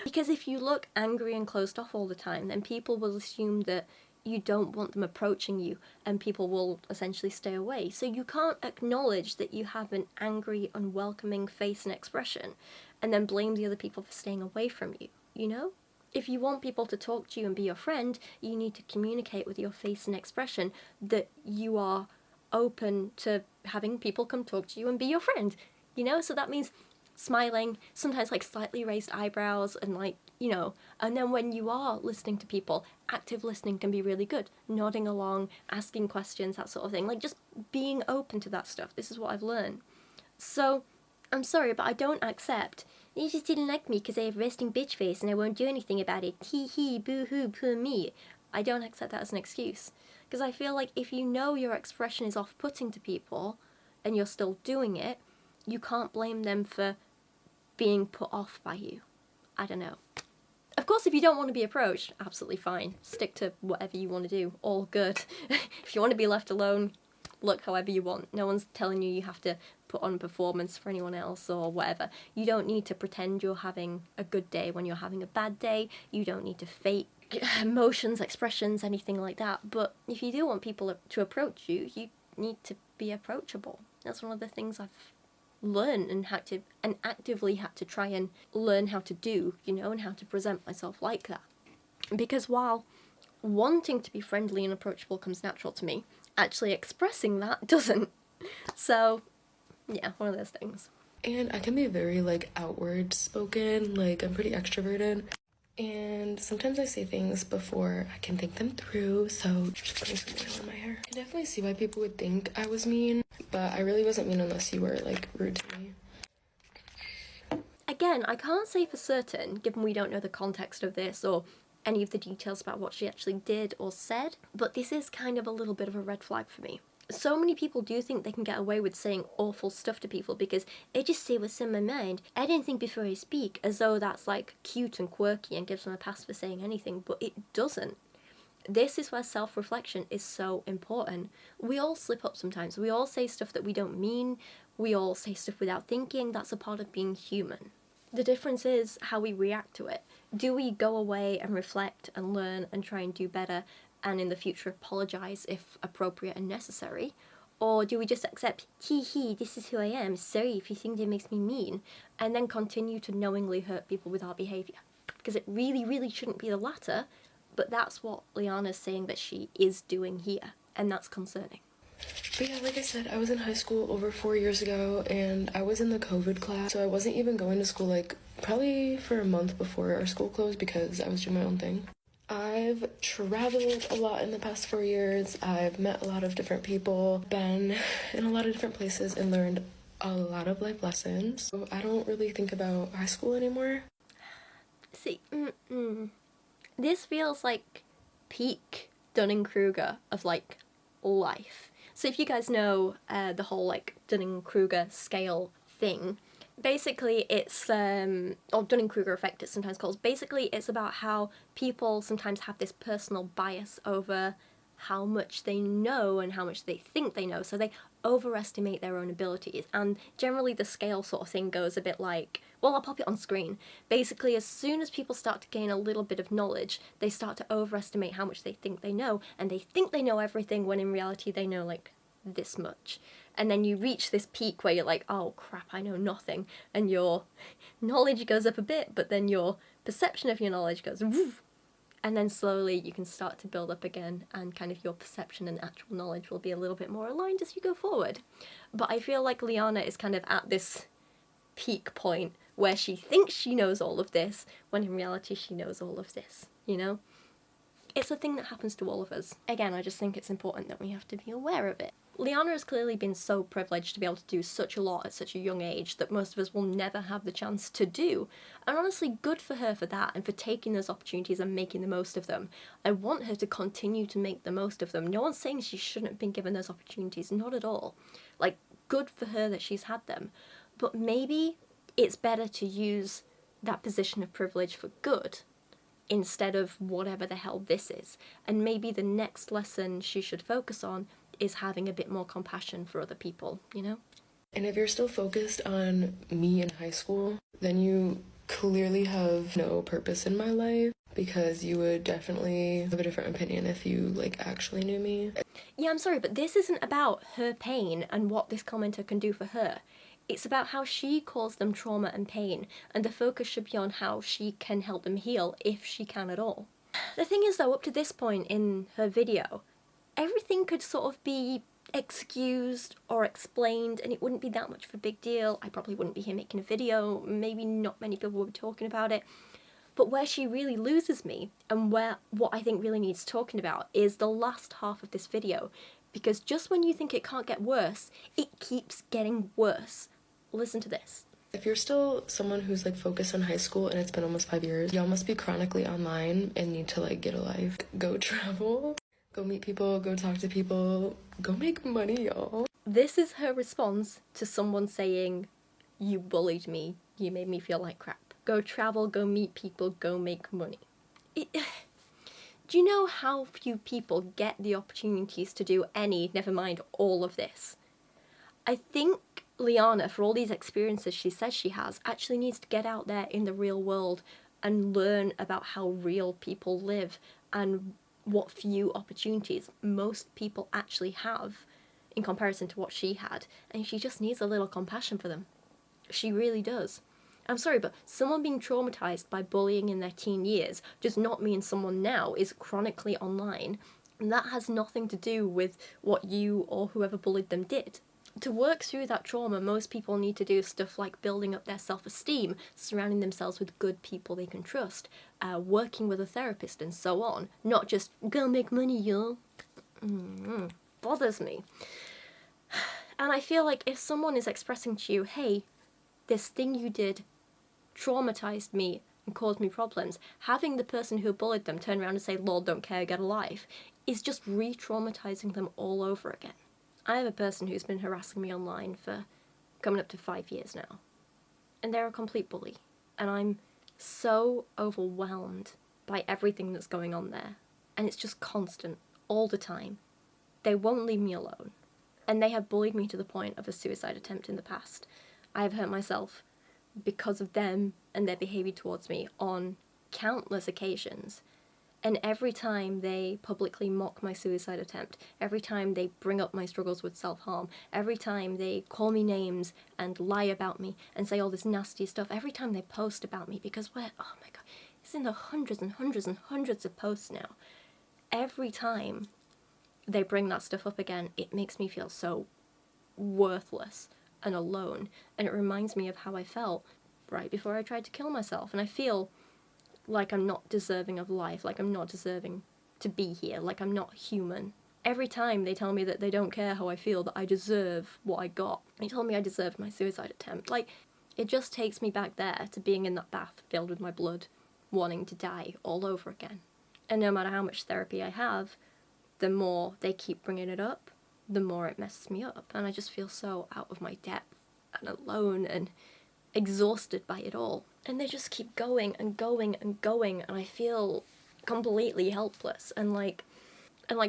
Speaker 2: Because if you look angry and closed off all the time, then people will assume that you don't want them approaching you, and people will essentially stay away. So you can't acknowledge that you have an angry, unwelcoming face and expression and then blame the other people for staying away from you, you know? If you want people to talk to you and be your friend, you need to communicate with your face and expression that you are open to having people come talk to you and be your friend, you know? So that means smiling, sometimes like slightly raised eyebrows, and like, you know, and then when you are listening to people, active listening can be really good. Nodding along, asking questions, that sort of thing. Like just being open to that stuff. This is what I've learned. So, I'm sorry, but I don't accept, you just didn't like me because I have resting bitch face and I won't do anything about it. Hee hee, boo hoo, poor me. I don't accept that as an excuse. Because I feel like if you know your expression is off-putting to people and you're still doing it, you can't blame them for being put off by you. I don't know. Of course, if you don't want to be approached, absolutely fine. Stick to whatever you want to do. All good. If you want to be left alone, look however you want. No one's telling you have to put on a performance for anyone else or whatever. You don't need to pretend you're having a good day when you're having a bad day. You don't need to fake emotions, expressions, anything like that. But if you do want people to approach you, you need to be approachable. That's one of the things I've learned and actively had to try and learn how to do, you know, and how to present myself like that. Because while wanting to be friendly and approachable comes natural to me, actually expressing that doesn't. So, yeah, one of those things.
Speaker 1: And I can be very, like, outward spoken, like, I'm pretty extroverted. And sometimes I say things before I can think them through, so just putting some oil in my hair. I definitely see why people would think I was mean, but I really wasn't mean unless you were, like, rude to me.
Speaker 2: Again, I can't say for certain, given we don't know the context of this or any of the details about what she actually did or said, but this is kind of a little bit of a red flag for me. So many people do think they can get away with saying awful stuff to people because I just say what's in my mind. I don't think before I speak, as though that's like cute and quirky and gives them a pass for saying anything, but it doesn't. This is where self-reflection is so important. We all slip up sometimes. We all say stuff that we don't mean. We all say stuff without thinking. That's a part of being human. The difference is how we react to it. Do we go away and reflect and learn and try and do better and in the future apologise if appropriate and necessary? Or do we just accept, hee hee, this is who I am, sorry if you think that makes me mean, and then continue to knowingly hurt people with our behaviour? Because it really, really shouldn't be the latter, but that's what Liana's saying that she is doing here, and that's concerning.
Speaker 1: But yeah, like I said, I was in high school over 4 years ago, and I was in the COVID class, so I wasn't even going to school, like, probably for a month before our school closed because I was doing my own thing. I've traveled a lot in the past 4 years. I've met a lot of different people, been in a lot of different places, and learned a lot of life lessons. So I don't really think about high school anymore.
Speaker 2: See, this feels like peak Dunning-Kruger of, like, life. So if you guys know the whole, like, Dunning-Kruger scale thing, basically it's, or Dunning-Kruger effect it's sometimes called. Basically it's about how people sometimes have this personal bias over how much they know and how much they think they know, so they overestimate their own abilities, and generally the scale sort of thing goes a bit like, well, I'll pop it on screen. Basically, as soon as people start to gain a little bit of knowledge, they start to overestimate how much they think they know, and they think they know everything when in reality they know like this much. And then you reach this peak where you're like, oh crap, I know nothing, and your knowledge goes up a bit, but then your perception of your knowledge goes woof. And then slowly you can start to build up again, and kind of your perception and actual knowledge will be a little bit more aligned as you go forward. But I feel like Liana is kind of at this peak point where she thinks she knows all of this, when in reality she knows all of this, you know? It's a thing that happens to all of us. Again, I just think it's important that we have to be aware of it. Liana has clearly been so privileged to be able to do such a lot at such a young age that most of us will never have the chance to do. And honestly, good for her for that and for taking those opportunities and making the most of them. I want her to continue to make the most of them. No one's saying she shouldn't have been given those opportunities, not at all. Like, good for her that she's had them. But maybe it's better to use that position of privilege for good instead of whatever the hell this is. And maybe the next lesson she should focus on is having a bit more compassion for other people, you know?
Speaker 1: And if you're still focused on me in high school, then you clearly have no purpose in my life. because you would definitely have a different opinion if you like actually knew me.
Speaker 2: Yeah, I'm sorry, but this isn't about her pain and what this commenter can do for her. It's about how she caused them trauma and pain, and the focus should be on how she can help them heal, if she can at all. The thing is though, up to this point in her video, everything could sort of be excused or explained, and it wouldn't be that much of a big deal. I probably wouldn't be here making a video, maybe not many people would be talking about it. But where she really loses me, and where what I think really needs talking about, is the last half of this video. Because just when you think it can't get worse, it keeps getting worse. Listen to this.
Speaker 1: If you're still someone who's like focused on high school and it's been almost 5 years, y'all must be chronically online and need to like get a life. Go travel, go meet people, go talk to people, go make money, y'all.
Speaker 2: This is her response to someone saying, "You bullied me, you made me feel like crap. Go travel, go meet people, go make money." Do you know how few people get the opportunities to do any, never mind all of this? I think Liana, for all these experiences she says she has, actually needs to get out there in the real world and learn about how real people live and what few opportunities most people actually have in comparison to what she had. And she just needs a little compassion for them. She really does. I'm sorry, but someone being traumatized by bullying in their teen years does not mean someone now is chronically online, and that has nothing to do with what you or whoever bullied them did. To work through that trauma, most people need to do stuff like building up their self-esteem, surrounding themselves with good people they can trust, working with a therapist and so on, not just, go make money, yo. Bothers me. And I feel like if someone is expressing to you, hey, this thing you did traumatized me and caused me problems, having the person who bullied them turn around and say, "Lord, don't care, get a life," is just re-traumatizing them all over again. I have a person who's been harassing me online for coming up to 5 years now, and they're a complete bully, and I'm so overwhelmed by everything that's going on there, and it's just constant, all the time. They won't leave me alone, and they have bullied me to the point of a suicide attempt in the past. I have hurt myself because of them and their behaviour towards me on countless occasions. And every time they publicly mock my suicide attempt, every time they bring up my struggles with self-harm, every time they call me names and lie about me and say all this nasty stuff, every time they post about me, because we're, oh my god, it's in the hundreds and hundreds and hundreds of posts now. Every time they bring that stuff up again, it makes me feel so worthless and alone, and it reminds me of how I felt right before I tried to kill myself, and I feel like I'm not deserving of life, like I'm not deserving to be here, like I'm not human. Every time they tell me that they don't care how I feel, that I deserve what I got. They told me I deserved my suicide attempt. Like, it just takes me back there to being in that bath filled with my blood, wanting to die all over again. And no matter how much therapy I have, the more they keep bringing it up, the more it messes me up, and I just feel so out of my depth and alone and exhausted by it all. And they just keep going and going and going, and I feel completely helpless. And like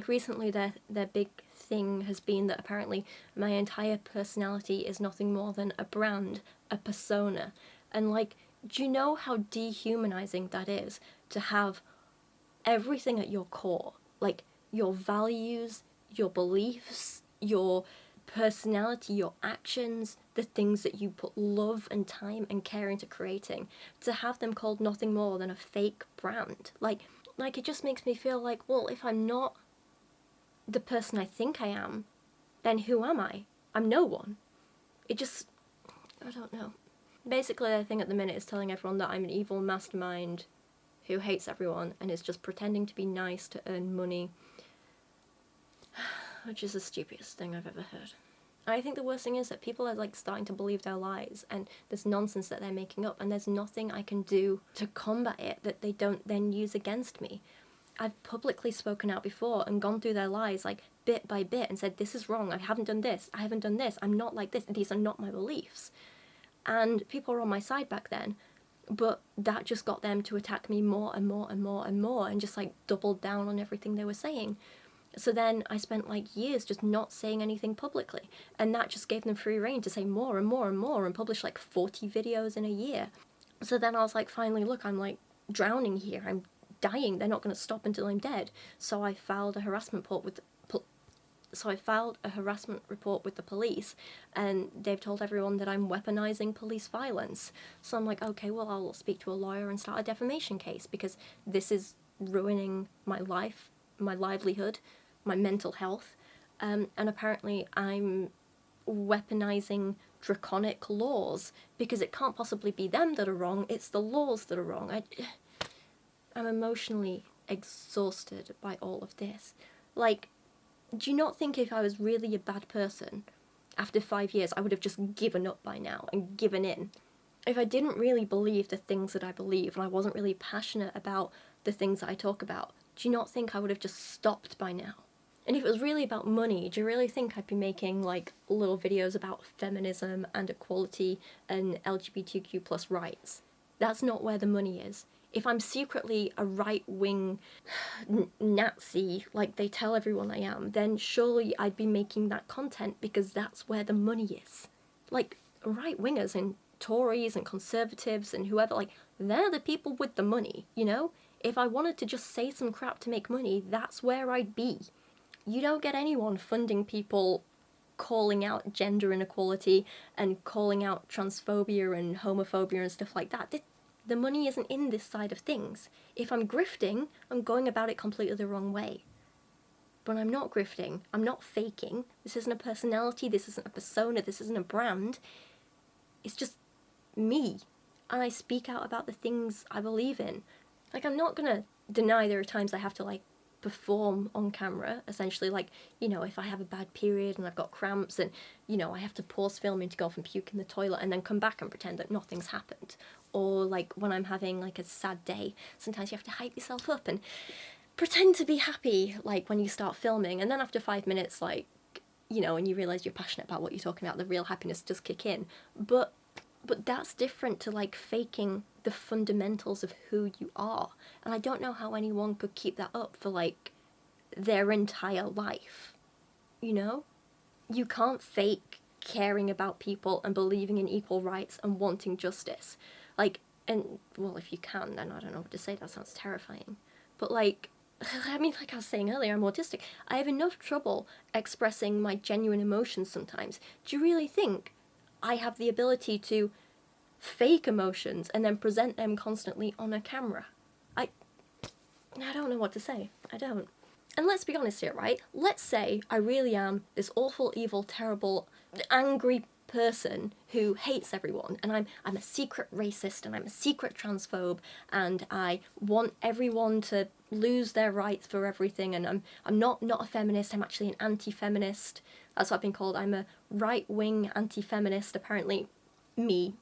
Speaker 2: recently their big thing has been that apparently my entire personality is nothing more than a brand, a persona. And like, do you know how dehumanizing that is to have everything at your core, like your values, your beliefs, your personality, your actions, the things that you put love and time and care into creating, to have them called nothing more than a fake brand. Like it just makes me feel like, well, if I'm not the person I think I am, then who am I? I'm no one. It just, I don't know. Basically, their thing at the minute is telling everyone that I'm an evil mastermind who hates everyone and is just pretending to be nice to earn money, which is the stupidest thing I've ever heard. And I think the worst thing is that people are like starting to believe their lies and this nonsense that they're making up, and there's nothing I can do to combat it that they don't then use against me. I've publicly spoken out before and gone through their lies like bit by bit and said, this is wrong, I haven't done this, I'm not like this, these are not my beliefs. And people were on my side back then, but that just got them to attack me more and more and more and more, and just like doubled down on everything they were saying. So then I spent like years just not saying anything publicly, and that just gave them free rein to say more and more and more and publish like 40 videos in a year. So then I was like, finally, look, I'm like drowning here, I'm dying. They're not going to stop until I'm dead. So I filed a harassment report with the police, and they've told everyone that I'm weaponizing police violence. So I'm like, okay, well, I'll speak to a lawyer and start a defamation case, because this is ruining my life, my livelihood, my mental health, and apparently I'm weaponizing draconic laws, because it can't possibly be them that are wrong, it's the laws that are wrong. I'm emotionally exhausted by all of this. Like, do you not think if I was really a bad person, after 5 years, I would have just given up by now and given in? If I didn't really believe the things that I believe, and I wasn't really passionate about the things that I talk about, do you not think I would have just stopped by now? And if it was really about money, do you really think I'd be making, like, little videos about feminism and equality and LGBTQ plus rights? That's not where the money is. If I'm secretly a right-wing Nazi, like they tell everyone I am, then surely I'd be making that content, because that's where the money is. Like, right-wingers and Tories and Conservatives and whoever, like, they're the people with the money, you know? If I wanted to just say some crap to make money, that's where I'd be. You don't get anyone funding people calling out gender inequality and calling out transphobia and homophobia and stuff like that. The money isn't in this side of things. If I'm grifting, I'm going about it completely the wrong way. But I'm not grifting. I'm not faking. This isn't a personality. This isn't a persona. This isn't a brand. It's just me. And I speak out about the things I believe in. Like, I'm not gonna deny there are times I have to, like, perform on camera, essentially, like, you know, if I have a bad period and I've got cramps and, you know, I have to pause filming to go off and puke in the toilet and then come back and pretend that nothing's happened. Or, like, when I'm having, like, a sad day, sometimes you have to hype yourself up and pretend to be happy, like, when you start filming, and then after 5 minutes, like, you know, and you realise you're passionate about what you're talking about, the real happiness does kick in. But that's different to, like, faking the fundamentals of who you are. And I don't know how anyone could keep that up for, like, their entire life, you know? You can't fake caring about people and believing in equal rights and wanting justice. Like, and, well, if you can, then I don't know what to say, that sounds terrifying. But, like, I mean, like I was saying earlier, I'm autistic. I have enough trouble expressing my genuine emotions sometimes. Do you really think I have the ability to fake emotions and then present them constantly on a camera? I don't know what to say. I don't. And let's be honest here, right? Let's say I really am this awful, evil, terrible, angry person who hates everyone, and I'm a secret racist, and I'm a secret transphobe, and I want everyone to lose their rights for everything, and I'm not a feminist, I'm actually an anti-feminist. That's what I've been called. I'm a right-wing anti-feminist, apparently. Me.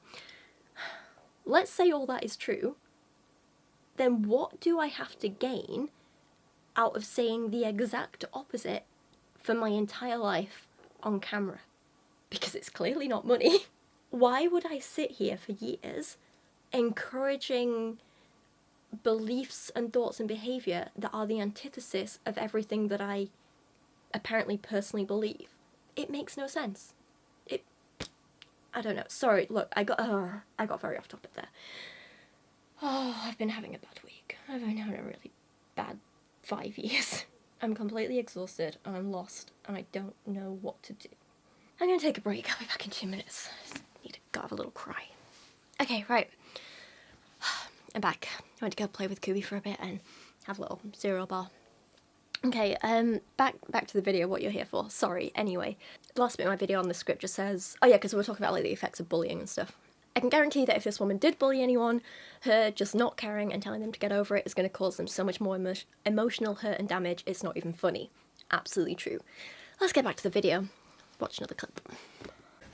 Speaker 2: Let's say all that is true, then what do I have to gain out of saying the exact opposite for my entire life on camera? Because it's clearly not money. Why would I sit here for years encouraging beliefs and thoughts and behaviour that are the antithesis of everything that I apparently personally believe? It makes no sense. I don't know. Sorry, look, I got very off topic there. Oh, I've been having a bad week. I've been having a really bad 5 years. I'm completely exhausted and I'm lost and I don't know what to do. I'm gonna take a break. I'll be back in 2 minutes. I just need to go have a little cry. Okay, right. I'm back. I went to go play with Kubi for a bit and have a little cereal bar. Okay, back to the video, what you're here for. Sorry, anyway. The last bit of my video on the script just says, oh yeah, because we're talking about, like, the effects of bullying and stuff. I can guarantee that if this woman did bully anyone, her just not caring and telling them to get over it is going to cause them so much more emotional hurt and damage, it's not even funny. Absolutely true. Let's get back to the video. Watch another clip.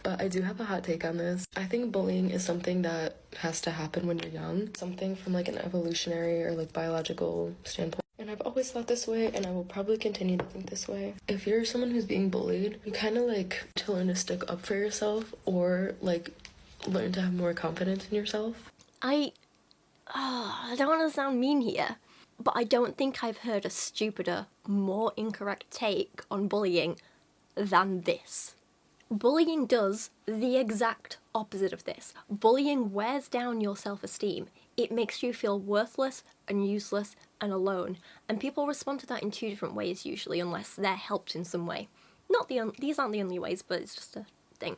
Speaker 1: But I do have a hot take on this. I think bullying is something that has to happen when you're young. Something from, like, an evolutionary or, like, biological standpoint. And I've always thought this way, and I will probably continue to think this way. If you're someone who's being bullied, you kind of, like, to learn to stick up for yourself, or, like, learn to have more confidence in yourself.
Speaker 2: I don't want to sound mean here, but I don't think I've heard a stupider, more incorrect take on bullying than this. Bullying does the exact opposite of this. Bullying wears down your self-esteem. it makes you feel worthless and useless and alone. And people respond to that in two different ways usually, unless they're helped in some way. These aren't the only ways, but it's just a thing.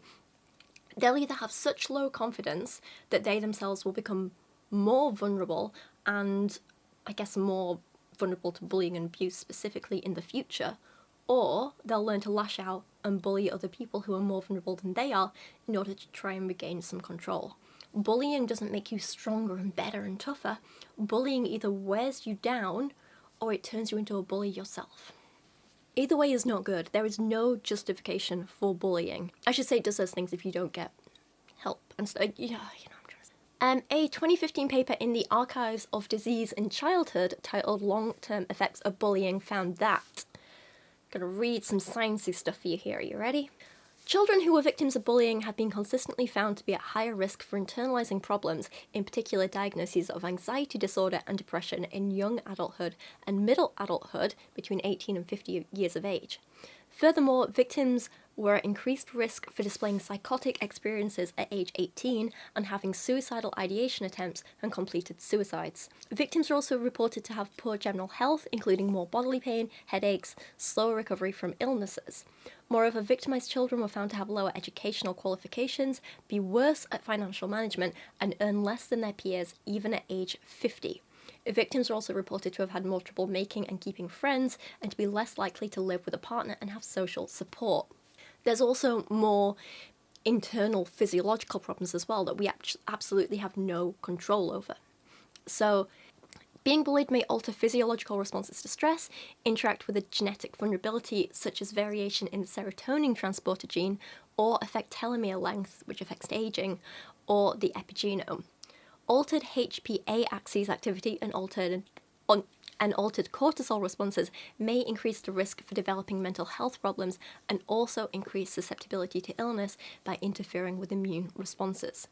Speaker 2: They'll either have such low confidence that they themselves will become more vulnerable and, I guess, more vulnerable to bullying and abuse specifically in the future, or they'll learn to lash out and bully other people who are more vulnerable than they are in order to try and regain some control. Bullying doesn't make you stronger and better and tougher. Bullying either wears you down or it turns you into a bully yourself. Either way is not good. There is no justification for bullying. I should say it does those things if you don't get help and stuff. You know what I'm trying to say. A 2015 paper in the Archives of Disease in Childhood titled Long-Term Effects of Bullying found that. Gonna read some sciencey stuff for you here. Are you ready? Children who were victims of bullying have been consistently found to be at higher risk for internalizing problems, in particular diagnoses of anxiety disorder and depression in young adulthood and middle adulthood between 18 and 50 years of age. Furthermore, victims were at increased risk for displaying psychotic experiences at age 18 and having suicidal ideation attempts and completed suicides. Victims are also reported to have poor general health, including more bodily pain, headaches, slower recovery from illnesses. Moreover, victimized children were found to have lower educational qualifications, be worse at financial management, and earn less than their peers even at age 50. Victims are also reported to have had more trouble making and keeping friends, and to be less likely to live with a partner and have social support. There's also more internal physiological problems as well that we absolutely have no control over. So, being bullied may alter physiological responses to stress, interact with a genetic vulnerability such as variation in the serotonin transporter gene, or affect telomere length, which affects aging, or the epigenome. Altered HPA axis activity and altered cortisol responses may increase the risk for developing mental health problems and also increase susceptibility to illness by interfering with immune responses.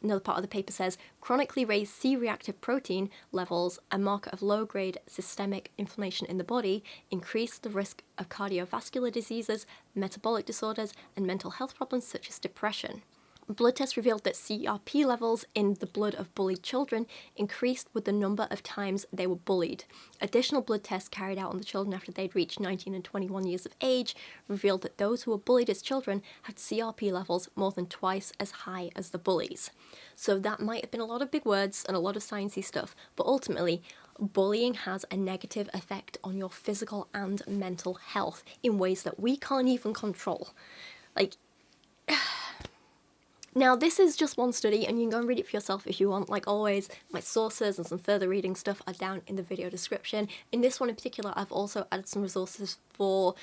Speaker 2: Another part of the paper says, chronically raised C-reactive protein levels, a marker of low-grade systemic inflammation in the body, increase the risk of cardiovascular diseases, metabolic disorders, and mental health problems such as depression. Blood tests revealed that CRP levels in the blood of bullied children increased with the number of times they were bullied. Additional blood tests carried out on the children after they'd reached 19 and 21 years of age revealed that those who were bullied as children had CRP levels more than twice as high as the bullies. So that might have been a lot of big words and a lot of sciencey stuff, but ultimately, bullying has a negative effect on your physical and mental health in ways that we can't even control. Now, this is just one study, and you can go and read it for yourself if you want. Like always, my sources and some further reading stuff are down in the video description. In this one in particular, I've also added some resources for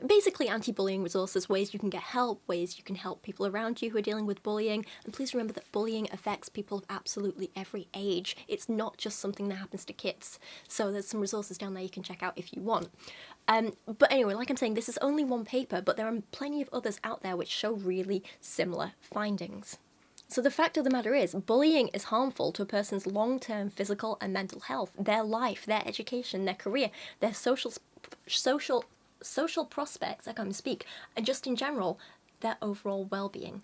Speaker 2: basically anti-bullying resources, ways you can get help, ways you can help people around you who are dealing with bullying. And please remember that bullying affects people of absolutely every age. It's not just something that happens to kids. So there's some resources down there you can check out if you want. But anyway, like I'm saying, this is only one paper, but there are plenty of others out there which show really similar findings. So the fact of the matter is, bullying is harmful to a person's long-term physical and mental health, their life, their education, their career, their social prospects, I can't even speak, and just in general, their overall well-being.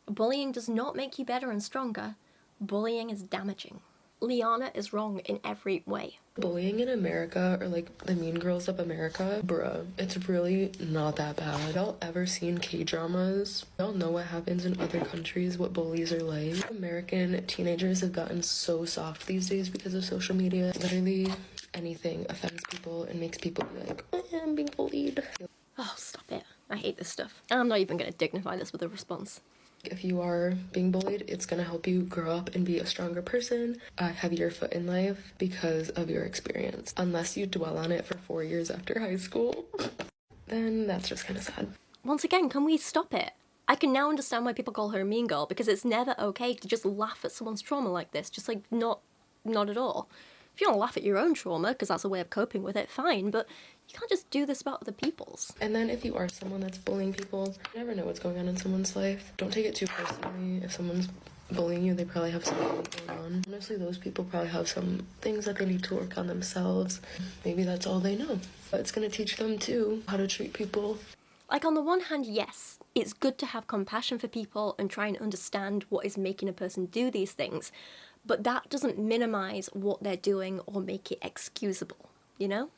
Speaker 2: Bullying does not make you better and stronger. Bullying is damaging. Liana is wrong in every way.
Speaker 1: Bullying in America, or like the Mean Girls of America, bruh, it's really not that bad. Y'all ever seen K-dramas? Y'all know what happens in other countries, what bullies are like. American teenagers have gotten so soft these days because of social media. Literally anything offends people and makes people be like, oh, I'm being bullied.
Speaker 2: Oh, stop it. I hate this stuff. And I'm not even going to dignify this with a response.
Speaker 1: If you are being bullied, it's gonna help you grow up and be a stronger person, have your foot in life because of your experience. Unless you dwell on it for 4 years after high school, then that's just kind of sad.
Speaker 2: Once again, can we stop it? I can now understand why people call her a mean girl, because it's never okay to just laugh at someone's trauma like this. Just like, not at all. If you want to laugh at your own trauma, because that's a way of coping with it, fine, but you can't just do this about other people's.
Speaker 1: And then if you are someone that's bullying people, you never know what's going on in someone's life. Don't take it too personally. If someone's bullying you, they probably have something going on. Honestly, those people probably have some things that they need to work on themselves. Maybe that's all they know. But it's going to teach them, too, how to treat people.
Speaker 2: Like, on the one hand, yes, it's good to have compassion for people and try and understand what is making a person do these things. but that doesn't minimize what they're doing or make it excusable, you know?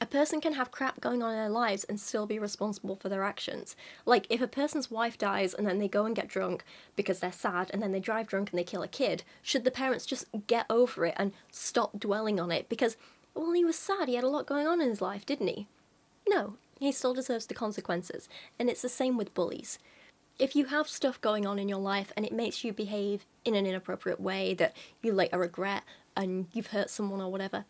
Speaker 2: A person can have crap going on in their lives and still be responsible for their actions. Like, if a person's wife dies and then they go and get drunk because they're sad and then they drive drunk and they kill a kid, should the parents just get over it and stop dwelling on it? Because, well, he was sad, he had a lot going on in his life, didn't he? No, he still deserves the consequences. And it's the same with bullies. If you have stuff going on in your life and it makes you behave in an inappropriate way that you later regret and you've hurt someone or whatever,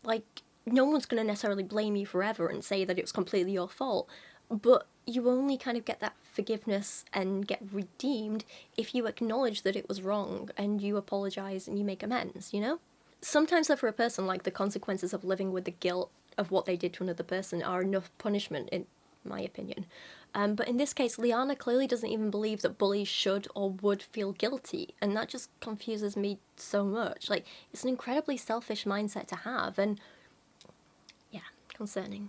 Speaker 2: like, no one's going to necessarily blame you forever and say that it was completely your fault, but you only kind of get that forgiveness and get redeemed if you acknowledge that it was wrong and you apologise and you make amends, you know? Sometimes for a person, like, the consequences of living with the guilt of what they did to another person are enough punishment, in my opinion. But in this case, Liana clearly doesn't even believe that bullies should or would feel guilty, and that just confuses me so much. Like, it's an incredibly selfish mindset to have, and concerning.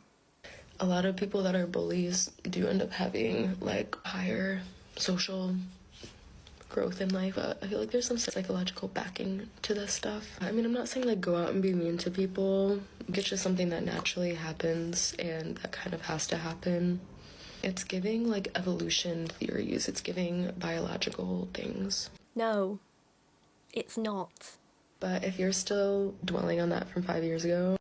Speaker 1: A lot of people that are bullies do end up having like higher social growth in life. I feel like there's some psychological backing to this stuff. I mean, I'm not saying like go out and be mean to people. It's just something that naturally happens and that kind of has to happen. It's giving like evolution theories. It's giving biological things.
Speaker 2: No, it's not.
Speaker 1: But if you're still dwelling on that from 5 years ago,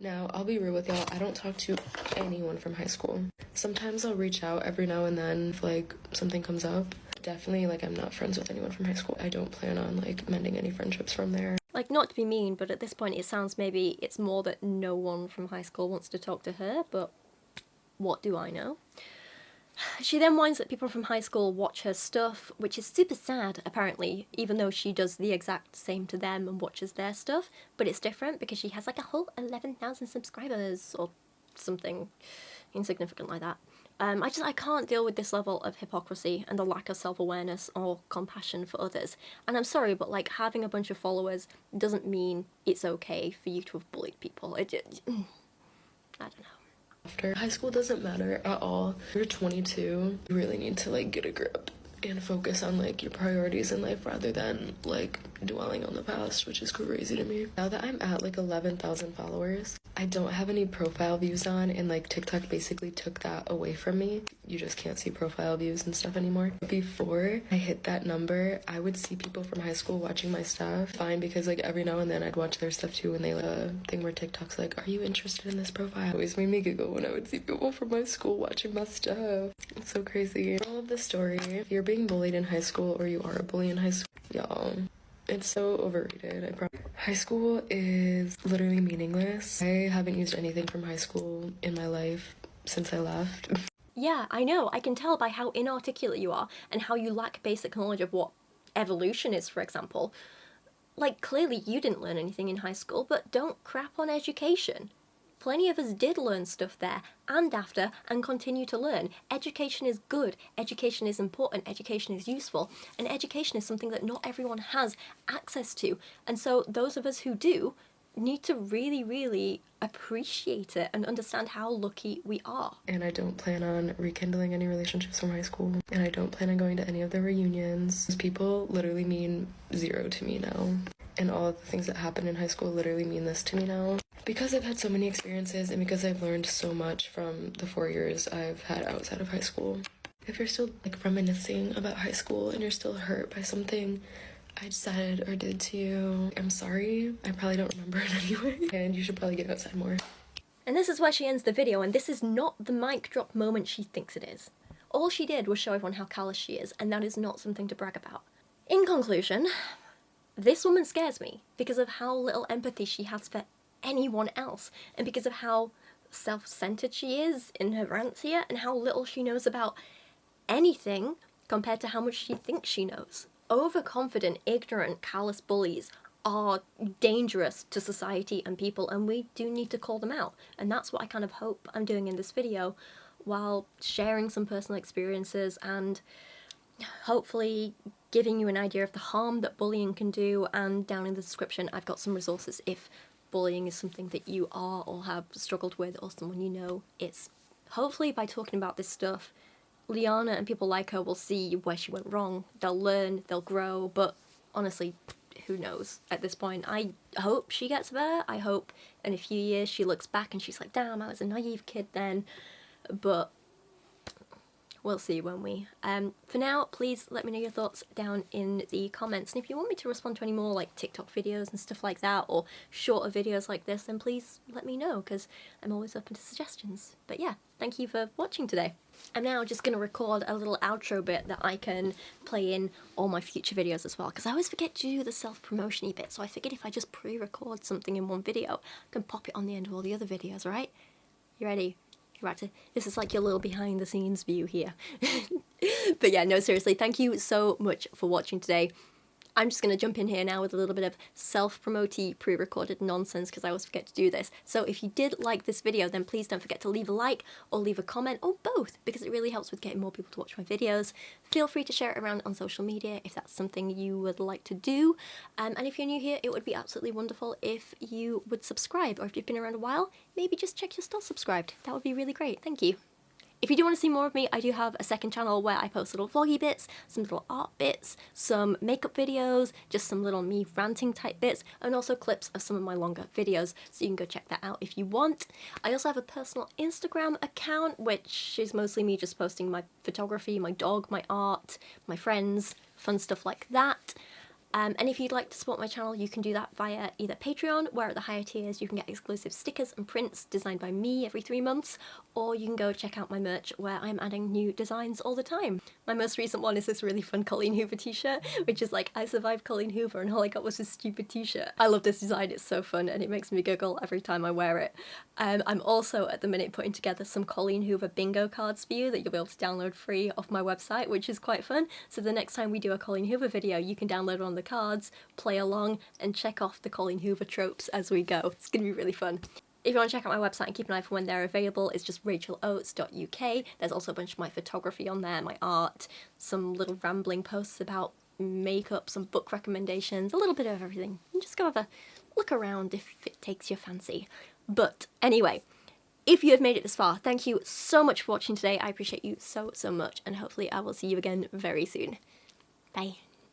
Speaker 1: now, I'll be real with y'all, I don't talk to anyone from high school. Sometimes I'll reach out every now and then if, like, something comes up. Definitely, like, I'm not friends with anyone from high school. I don't plan on, like, mending any friendships from there.
Speaker 2: Like, not to be mean, but at this point it sounds maybe it's more that no one from high school wants to talk to her, but what do I know? She then whines that people from high school watch her stuff, which is super sad, apparently, even though she does the exact same to them and watches their stuff, but it's different because she has like a whole 11,000 subscribers or something insignificant like that. I can't deal with this level of hypocrisy and the lack of self-awareness or compassion for others. And I'm sorry, but like having a bunch of followers doesn't mean it's okay for you to have bullied people. I don't know.
Speaker 1: After high school doesn't matter at all. You're 22, you really need to like get a grip and focus on like your priorities in life rather than like dwelling on the past, which is crazy to me. Now that I'm at like 11,000 followers, I don't have any profile views on, and like TikTok basically took that away from me. You just can't see profile views and stuff anymore. Before I hit that number, I would see people from high school watching my stuff. Fine, because like every now and then I'd watch their stuff too, and they thing where TikTok's like, are you interested in this profile? It always made me giggle when I would see people from my school watching my stuff. It's so crazy. All of the story, if you're being bullied in high school or you are a bully in high school, y'all, it's so overrated. High school is literally meaningless. I haven't used anything from high school in my life since I left.
Speaker 2: Yeah, I know. I can tell by how inarticulate you are and how you lack basic knowledge of what evolution is, for example. Like, clearly you didn't learn anything in high school, but don't crap on education. Plenty of us did learn stuff there and after and continue to learn. Education is good, education is important, education is useful, and education is something that not everyone has access to. And so those of us who do need to really, really appreciate it and understand how lucky we are.
Speaker 1: And I don't plan on rekindling any relationships from high school, and I don't plan on going to any of the reunions. These people literally mean zero to me now. And all of the things that happened in high school literally mean this to me now. Because I've had so many experiences and because I've learned so much from the 4 years I've had outside of high school. If you're still like reminiscing about high school and you're still hurt by something I said or did to you, I'm sorry. I probably don't remember it anyway. And you should probably get outside more.
Speaker 2: And this is where she ends the video, and this is not the mic drop moment she thinks it is. All she did was show everyone how callous she is, and that is not something to brag about. In conclusion, this woman scares me because of how little empathy she has for anyone else, and because of how self-centered she is in her rants here, and how little she knows about anything compared to how much she thinks she knows. Overconfident, ignorant, callous bullies are dangerous to society and people, and we do need to call them out. And that's what I kind of hope I'm doing in this video, while sharing some personal experiences and hopefully giving you an idea of the harm that bullying can do. And down in the description I've got some resources if bullying is something that you are or have struggled with, or someone you know is. Hopefully by talking about this stuff, Liana and people like her will see where she went wrong, they'll learn, they'll grow, but honestly, who knows at this point. I hope she gets better. I hope in a few years she looks back and she's like, damn, I was a naive kid then. But we'll see, won't we? For now, please let me know your thoughts down in the comments. And if you want me to respond to any more like TikTok videos and stuff like that, or shorter videos like this, then please let me know, because I'm always open to suggestions. But yeah, thank you for watching today. I'm now just going to record a little outro bit that I can play in all my future videos as well, because I always forget to do the self-promotion-y bit, so I figured if I just pre-record something in one video, I can pop it on the end of all the other videos, right? You ready? This is like your little behind the scenes view here. But yeah, no, seriously, thank you so much for watching today. I'm just going to jump in here now with a little bit of self-promote-y pre-recorded nonsense, because I always forget to do this. So if you did like this video, then please don't forget to leave a like or leave a comment, or both, because it really helps with getting more people to watch my videos. Feel free to share it around on social media if that's something you would like to do. And if you're new here, it would be absolutely wonderful if you would subscribe, or if you've been around a while, maybe just check you're still subscribed. That would be really great. Thank you. If you do want to see more of me, I do have a second channel where I post little vloggy bits, some little art bits, some makeup videos, just some little me ranting type bits, and also clips of some of my longer videos, so you can go check that out if you want. I also have a personal Instagram account, which is mostly me just posting my photography, my dog, my art, my friends, fun stuff like that. And if you'd like to support my channel, you can do that via either Patreon, where at the higher tiers you can get exclusive stickers and prints designed by me every 3 months, or you can go check out my merch, where I'm adding new designs all the time. My most recent one is this really fun Colleen Hoover t-shirt, which is like, I survived Colleen Hoover and all I got was this stupid t-shirt. I love this design, it's so fun and it makes me giggle every time I wear it. I'm also at the minute putting together some Colleen Hoover bingo cards for you that you'll be able to download free off my website, which is quite fun. So the next time we do a Colleen Hoover video, you can download one of the cards, play along, and check off the Colleen Hoover tropes as we go. It's gonna be really fun. If you want to check out my website and keep an eye for when they're available, it's just racheloates.uk. There's also a bunch of my photography on there, my art, some little rambling posts about makeup, some book recommendations, a little bit of everything. And just go have a look around if it takes your fancy. But anyway, if you have made it this far, thank you so much for watching today. I appreciate you so, so much, and hopefully I will see you again very soon. Bye.